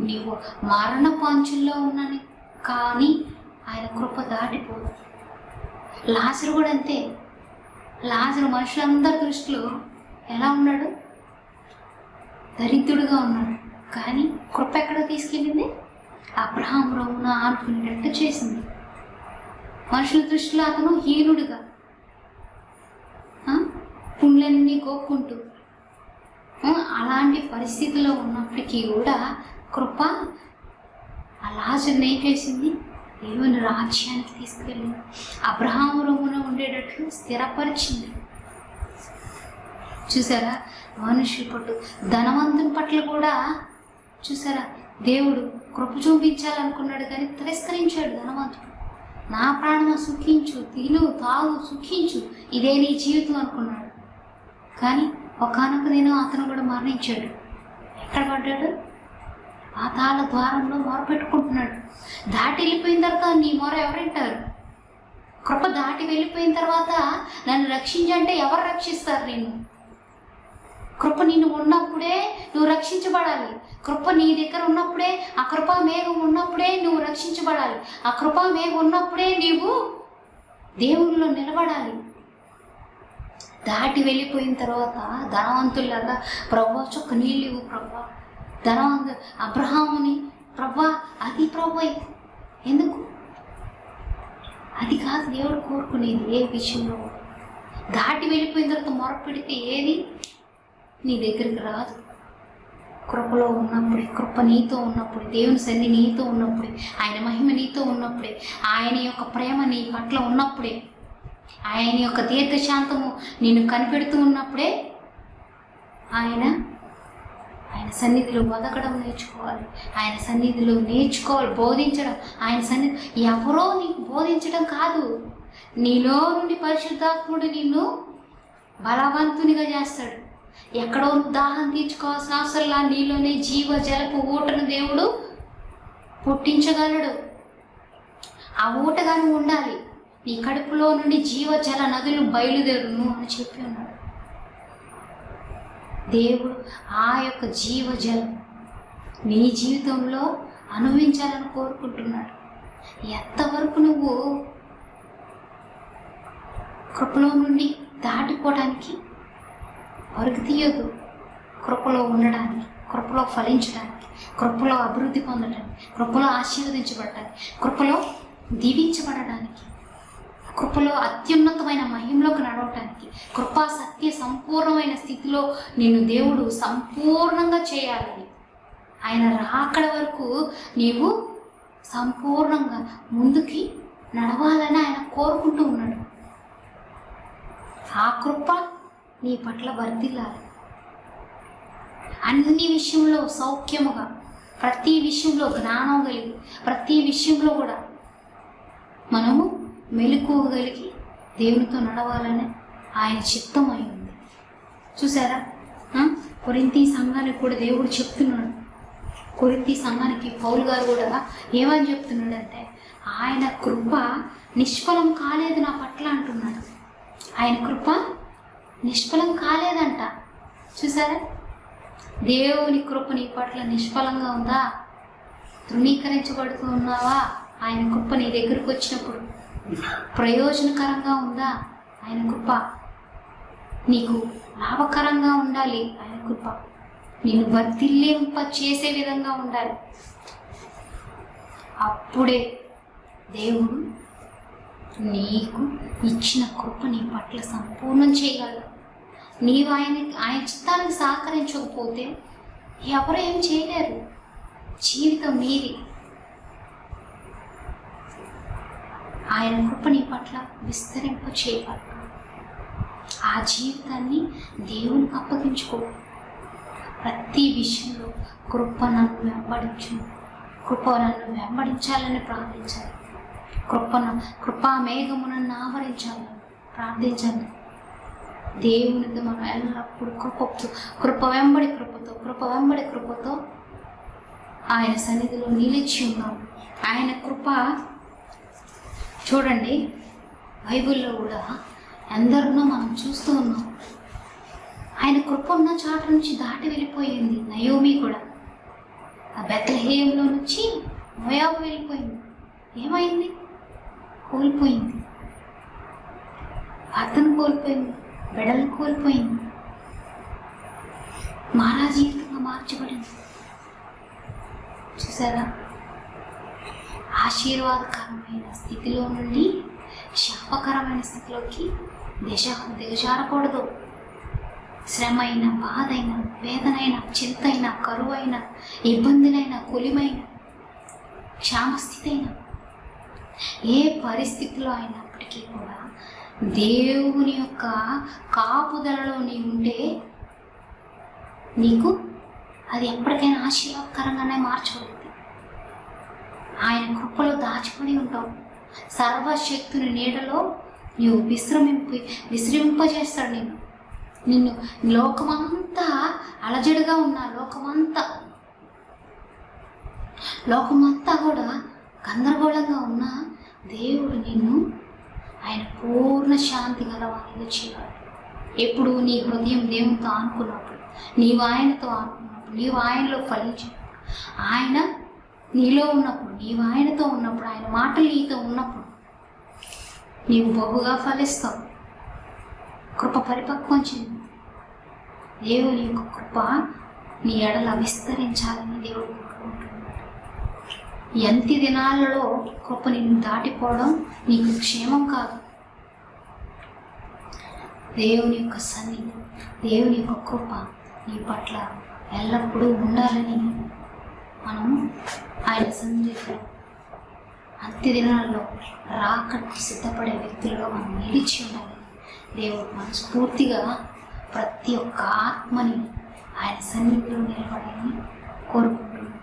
S1: నీవు మరణ పాంచుల్లో ఉన్నాను కానీ ఆయన కృప దాటిపోదు. లాజరు కూడా అంతే. లాజరు మనుషులందరి దృష్టిలో ఎలా ఉన్నాడు? దరిద్రుడుగా ఉన్నాడు. కానీ కృప ఎక్కడ తీసుకెళ్ళింది? అబ్రహాం రొమ్మున ఆనుకునేటట్టు చేసింది. మనుషుల దృష్టిలో అతను హీనుడుగా, పుండ్లన్నీ గోక్కుంటూ అలాంటి పరిస్థితిలో ఉన్నప్పటికీ కూడా కృప ఆ లాజరుని ఏం చేసింది? దేవుని రాజ్యానికి తీసుకెళ్ళింది. అబ్రహాం రొమ్మున ఉండేటట్లు స్థిరపరిచింది. చూసారా? మనుషుల పట్ల, ధనవంతుని పట్ల కూడా చూసారా, దేవుడు కృప చూపించాలనుకున్నాడు కానీ తిరస్కరించాడు. ధనవంతుడు, నా ప్రాణం సుఖించు, తిను తాగు సుఖించు, ఇదే నీ జీవితం అనుకున్నాడు. కానీ ఒకానొక దినం అతను కూడా మరణించాడు. ఎక్కడ పడ్డాడు? పాతాళ ద్వారంలో మొర పెట్టుకుంటున్నాడు. దాటి వెళ్ళిపోయిన తర్వాత నీ మొర ఎవరింటారు? కృప దాటి వెళ్ళిపోయిన తర్వాత నన్ను రక్షించంటే ఎవరు రక్షిస్తారు? నిన్ను కృప నిన్ను ఉన్నప్పుడే నువ్వు రక్షించబడాలి. కృప నీ దగ్గర ఉన్నప్పుడే, ఆ కృపా మేఘం ఉన్నప్పుడే నువ్వు రక్షించబడాలి. ఆ కృపా మేఘం ఉన్నప్పుడే నీవు దేవునిలో నిలబడాలి. దాటి వెళ్ళిపోయిన తర్వాత ధనవంతుల్లాగా ప్రభా చొక్క నీళ్ళు ఇవ్వు ప్రభా, అబ్రహాముని ప్రభా అది ప్రభా, ఎందుకు? అది కాదు దేవుడు కోరుకునేది. ఏ విషయంలో దాటి వెళ్ళిపోయిన తర్వాత మొరపెడితే ఏది నీ దగ్గరికి రాదు. కృపలో ఉన్నప్పుడే, కృప నీతో ఉన్నప్పుడు, దేవుని సన్నిధి నీతో ఉన్నప్పుడే, ఆయన మహిమ నీతో ఉన్నప్పుడే, ఆయన యొక్క ప్రేమ నీ పట్ల ఉన్నప్పుడే, ఆయన యొక్క దీర్ఘశాంతము నిన్ను కనిపెడుతూ ఉన్నప్పుడే ఆయన సన్నిధిలో బతకడం నేర్చుకోవాలి. ఆయన సన్నిధిలో నేర్చుకోవాలి, బోధించడం. ఆయన సన్నిధి ఎవరో నీకు బోధించడం కాదు, నీలో నుండి పరిశుద్ధాత్ముడు నిన్ను బలవంతునిగా చేస్తాడు. ఎక్కడో దాహం తీర్చుకోవాల్సిన అవసరంలా నీలోనే జీవ జలపు ఊటను దేవుడు పుట్టించగలడు. ఆ ఊటగాను ఉండాలి. నీ కడుపులో నుండి జీవ జల నదులు బయలుదేరును అని చెప్పి ఉన్నాడు దేవుడు. ఆ యొక్క జీవ జలం నీ జీవితంలో అనుభవించాలని కోరుకుంటున్నాడు. ఎంతవరకు నువ్వు కృపలో నుండి దాటిపోవడానికి పరుగు తీయదు. కృపలో ఉండడానికి, కృపలో ఫలించడానికి, కృపలో అభివృద్ధి పొందడానికి, కృపలో ఆశీర్వదించబడటానికి, కృపలో దీవించబడడానికి, కృపలో అత్యున్నతమైన మహిమలోకి నడవటానికి, కృపా సత్య సంపూర్ణమైన స్థితిలో నిన్ను దేవుడు సంపూర్ణంగా చేయాలని, ఆయన రాకడ వరకు నీవు సంపూర్ణంగా ముందుకి నడవాలని ఆయన కోరుకుంటూ ఉన్నాడు. ఆ కృప నీ పట్ల వర్ధిల్లాలి. అన్ని విషయంలో సౌఖ్యముగా, ప్రతి విషయంలో జ్ఞానం కలిగి, ప్రతి విషయంలో కూడా మనము మెలకువగలిగి దేవునితో నడవాలని ఆయన చిత్తమై ఉంది. చూసారా? కొరింథీ సంఘానికి కూడా దేవుడు చెప్తున్నాడు. కొరింథీ సంఘానికి పౌలు గారు కూడా ఏమని చెప్తున్నాడంటే, ఆయన కృప నిష్ఫలం కాలేదు నా పట్ల అంటున్నాడు. ఆయన కృప నిష్ఫలం కాలేదంట. చూసారా, దేవుని కృప నీ పట్ల నిష్ఫలంగా ఉందా? తృణీకరించబడుతూ ఉన్నావా? ఆయన కృప నీ దగ్గరకు వచ్చినప్పుడు ప్రయోజనకరంగా ఉందా? ఆయన కృప నీకు లాభకరంగా ఉండాలి. ఆయన కృప నిన్ను వర్ధిల్లింప చేసే విధంగా ఉండాలి. అప్పుడే దేవుడు నీకు ఇచ్చిన కృప నీ పట్ల సంపూర్ణం చేయగలడు. నీవు ఆయన చిత్తానికి సహకరించకపోతే ఎవరు ఏం చేయలేరు. జీవితం నీది. ఆయన కృప నీ పట్ల విస్తరింప చేయగలడు. ఆ జీవితాన్ని దేవునికి అప్పగించుకో. ప్రతి విషయంలో కృప నన్ను వెంబడించాలని ప్రార్థించాలి. కృపా మేఘమునన్ను ఆవరించాలని ప్రార్థించాలి. దేవునితో మనం ఎల్లప్పుడూ కృప వెంబడి కృపతో ఆయన సన్నిధిలో నిలిచి ఉన్నాం. ఆయన కృప చూడండి, బైబిల్లో కూడా ఎందరినో మనం చూస్తూ ఉన్నాం. ఆయన కృప ఉన్న చాటు నుంచి దాటి వెళ్ళిపోయింది నయోమి కూడా. ఆ బెత్లెహేములో నుంచి మోయాబు వెళ్ళిపోయింది. ఏమైంది? కోల్పోయింది. భర్తను కోల్పోయింది, బిడ్డలను కోల్పోయింది. మారా జీవితంగా మార్చబడింది. చూసారా, ఆశీర్వాదకరమైన స్థితిలో నుండి శాపకరమైన స్థితిలోకి దిగజారకూడదు. శ్రమైన, బాధైన, వేదనైన, చింతైన, కరువైన, ఇబ్బందులైన, కొలిమైన, క్షామస్థితైన, ఏ పరిస్థితిలో అయినప్పటికీ కూడా దేవుని యొక్క కాపుదలలో నీవు ఉంటే నీకు అది ఎప్పటికైనా ఆశీర్వాదకరంగానే మార్చబడుతుంది. ఆయన కృపలో దాచిపడి ఉంటావు. సర్వశక్తుని నీడలో నీవు విశ్రమింపజేస్తాడు. నిన్ను లోకమంతా అలజడిగా ఉన్నా, లోకమంతా కూడా గందరగోళంగా ఉన్నా దేవుడు నిన్ను ఆయన పూర్ణ శాంతి గలవానిగా చేయాలి. ఎప్పుడు నీ హృదయం దేవునితో ఆనుకున్నప్పుడు, నీవు ఆయనతో ఆనుకున్నప్పుడు, నీవు ఆయనలో ఫలించు, ఆయన నీలో ఉన్నప్పుడు, నీవు ఆయనతో ఉన్నప్పుడు, ఆయన మాటలు నీతో ఉన్నప్పుడు నీవు బహుగా ఫలిస్తావు. కృప పరిపక్వం చెంది దేవుని యొక్క కృప నీ ఎడల విస్తరించాలని దేవుడు కోరుకుంటున్నాడు. ఎంతి దినాలలో కృప నిన్ను దాటిపోవడం నీకు క్షేమం కాదు. దేవుని యొక్క సన్నిధి, దేవుని యొక్క కృప నీ పట్ల ఎల్లప్పుడూ ఉండాలని మనం ఆయన సన్నిధిలో అంత్య దినాల్లో రాకకు సిద్ధపడే వ్యక్తుల్లో మనం నిలిచి ఉండాలి. దేవుడు మనస్ఫూర్తిగా ప్రతి ఒక్క ఆత్మని ఆయన సన్నిధిలో నిలబడాలని కోరుకుంటున్నాం.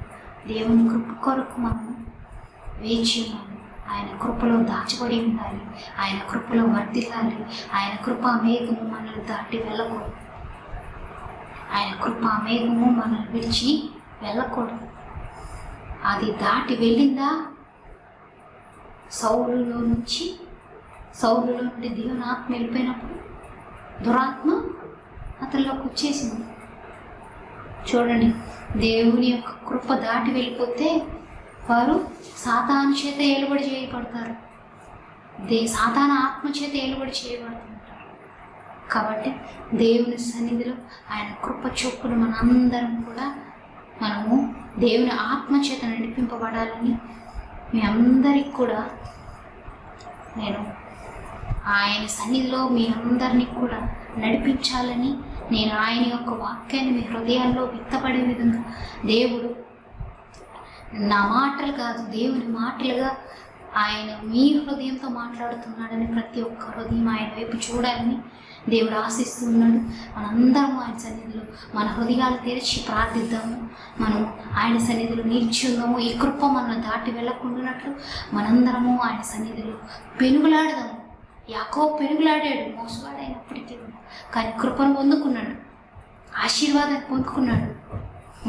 S1: దేవుని కృప కొరకు మనం వేచి ఉన్నాము. ఆయన కృపలో దాచబడి ఉండాలి. ఆయన కృపలో వర్ధిల్లాలి. ఆయన కృపా మేఘము మనల్ని దాటి వెళ్ళకూడదు. ఆయన కృపా మేఘము మనల్ని విడిచి వెళ్ళకూడదు. అది దాటి వెళ్ళిందా, సౌలులో నుండి దేవుని ఆత్మ వెళ్ళిపోయినప్పుడు దురాత్మ అతనిలోకి వచ్చేసింది. చూడండి, దేవుని యొక్క కృప దాటి వెళ్ళిపోతే వారు సాతాను చేత ఏలుబడి చేయబడతారు. సాతాను ఆత్మ చేత ఏలుబడి చేయబడుతుంటారు. కాబట్టి దేవుని సన్నిధిలో ఆయన కృప చొప్పున మనందరం కూడా మనము దేవుని ఆత్మ చేత నడిపింపబడాలని మీ అందరికి కూడా నేను ఆయన సన్నిధిలో మీ అందరినీ కూడా నడిపించాలని, నేను ఆయన యొక్క వాక్యాన్ని మీ హృదయాల్లో వ్యక్తపడే విధంగా దేవుడు నా మాటలు కాదు దేవుని మాటలుగా ఆయన మీ హృదయంతో మాట్లాడుతున్నాడని ప్రతి ఒక్క హృదయం ఆయన వైపు చూడాలని దేవుడు ఆశిస్తున్నాడు. మనందరము ఆయన సన్నిధిలో మన హృదయాలు తెరిచి ప్రార్థిద్దాము. మనం ఆయన సన్నిధిలో నిలిచి ఉందాము. ఈ కృప మనల్ని దాటి వెళ్ళకుండానట్లు మనందరము ఆయన సన్నిధిలో పెనుగులాడదాము. యాకోబు పెనుగులాడాడు, మోసగాడైనప్పటికీ కానీ కృపను పొందుకున్నాడు. ఆశీర్వాదాన్ని పొందుకున్నాడు.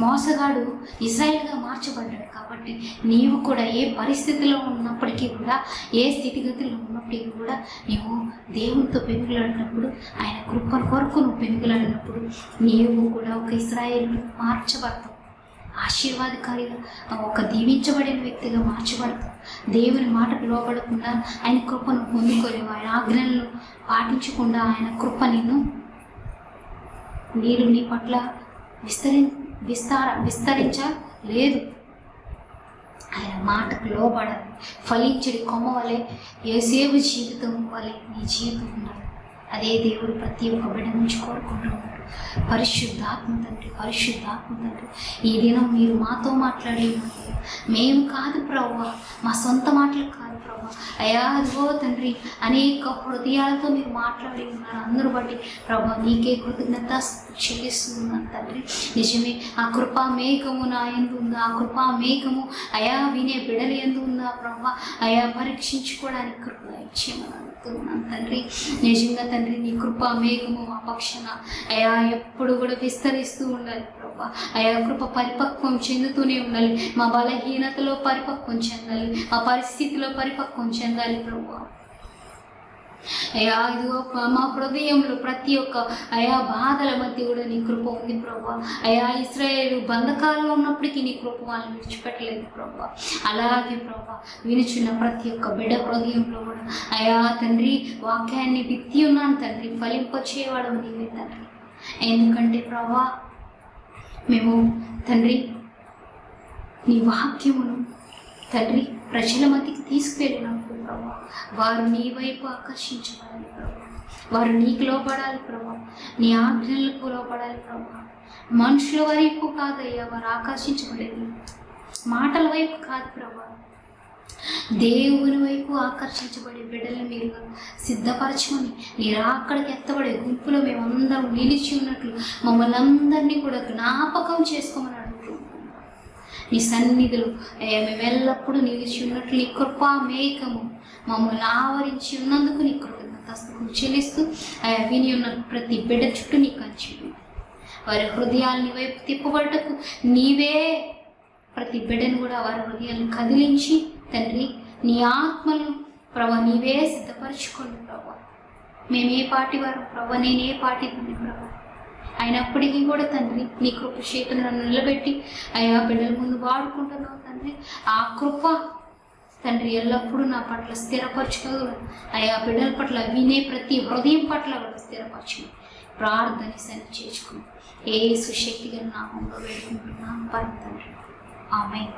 S1: మోసగాడు ఇజ్రాయేల్గా మార్చబడ్డాడు. కాబట్టి నీవు కూడా ఏ పరిస్థితిలో ఉన్నప్పటికీ కూడా, ఏ స్థితిగతిలో ఉన్నప్పటికీ కూడా నీవు దేవునితో పెనుగులాడినప్పుడు, ఆయన కృప కొరకు నువ్వు పెనుగులాడినప్పుడు నీవు కూడా ఒక ఇజ్రాయేల్ మార్చబడతావు. ఆశీర్వాదకారిగా, ఒక దీవించబడిన వ్యక్తిగా మార్చబడతావు. దేవుని మాటకు లోబడకుండా ఆయన కృపను పొందుకోలేవు. ఆయన ఆజ్ఞలను పాటించకుండా ఆయన కృప నీరు నీ పట్ల విస్తరించలేదు. ఆయన మాటకు లోబడాలి. ఫలించడి కొమ్మ వలె యోసేపు జీవితం వలె నీ జీవితం ఉండాలి. అదే దేవుడు ప్రతి ఒక్క బిడ్డ నుంచి కోరుకుంటున్నాడు. పరిశుద్ధాత్మ తండ్రి, పరిశుద్ధాత్మ తండ్రి, ఈ దినం మీరు మాతో మాట్లాడి ఉన్నారు. మేము కాదు ప్రభువా, మా సొంత మాటలు కాదు ప్రభువా. అయ్యా అదిగో తండ్రి, అనేక హృదయాలతో మీరు మాట్లాడి ఉన్నారు. అందరూ బట్టి ప్రభువా నీకే కృతజ్ఞత చెల్లిస్తున్నాను తండ్రి. నిజమే, ఆ కృపా మేఘము నా యందు ఉందా? ఆ కృపా మేఘము అయా వినే బిడల యందు ఉందా ప్రభువా? అయా పరీక్షించుకోవడానికి కృప ఇచ్చేయమని అడుగుతున్నాను తండ్రి. నిజంగా తండ్రి, నీ కృపా మేఘము మా పక్షాన అయా ఎప్పుడు కూడా విస్తరిస్తూ ఉండాలి ప్రభా. అయా కృప పరిపక్వం చెందుతూనే ఉండాలి. మా బలహీనతలో పరిపక్వం చెందాలి, మా పరిస్థితిలో పరిపక్వం చెందాలి ప్రభా. అయా ఇదిగో మా హృదయంలో ప్రతి ఒక్క అయా బాధల మధ్య కూడా నీ కృప ఉంది ప్రభా. అయా ఇశ్రాయేలు బంధకాల్లో ఉన్నప్పటికీ నీ కృప వాళ్ళని విడిచిపెట్టలేదు ప్రభా. అలాగే ప్రభా, వినుచున్న ప్రతి ఒక్క బిడ్డ హృదయంలో కూడా అయా తండ్రి వాక్యాన్ని విత్తి ఉన్నాను తండ్రి. ఫలింపచేయవాడు నీవే తండ్రి. ఎందుకంటే ప్రభా మేము తండ్రి నీ వాక్యమును తండ్రి ప్రజల మధ్యకి తీసుకువెళ్ళినప్పుడు ప్రభా, వారు నీ వైపు ఆకర్షించబడాలి ప్రభా. వారు నీకు లోపడాలి ప్రభా, నీ ఆజ్ఞలకు లోపడాలి ప్రభా. మనుషుల వైపు కాదయ్యా వారు ఆకర్షించబడేది, మాటల వైపు కాదు ప్రభా, దేవుని వైపు ఆకర్షించబడే బిడ్డలు మీరు సిద్ధపరచుకొని మీరు అక్కడికి ఎత్తబడే గుంపులో మేమందరం నిలిచి ఉన్నట్లు మమ్మల్ని అందరినీ కూడా జ్ఞాపకం చేసుకోమని అడుగుతున్నాం. నీ సన్నిధిలో మేము ఎల్లప్పుడూ నిలిచి ఉన్నట్లు నీ కృపా మేఘము మమ్మల్ని ఆవరించి ఉన్నందుకు నీ కృతజ్ఞతాస్తుతులు చెల్లిస్తూ విని ఉన్న ప్రతి బిడ్డ చుట్టూ నీ కంచి వారి హృదయాల్ని వైపు తిప్పబడటకు నీవే ప్రతి బిడ్డను కూడా వారి హృదయాలను కదిలించి తండ్రి నీ ఆత్మను ప్రభా నీవే సిద్ధపరచుకోండి ప్రభా. మేము ఏ పాటి వారు ప్రభా, నేను ఏ పాటి ప్రభా, అయినప్పటికీ కూడా తండ్రి నీ కృప చేతులను నన్ను నిలబెట్టి అయా బిడ్డల ముందు వాడుకుంటున్నావు తండ్రి. ఆ కృప తండ్రి ఎల్లప్పుడూ నా పట్ల స్థిరపరచుకోగలరు. అయా బిడ్డల పట్ల వినే ప్రతి హృదయం పట్ల కూడా స్థిరపరచుకుని ప్రార్థన సరి చేసుకుని యేసు శక్తిగా నామంలో వేడుకుంటున్నాను పరమ తండ్రి. ఆమేన్.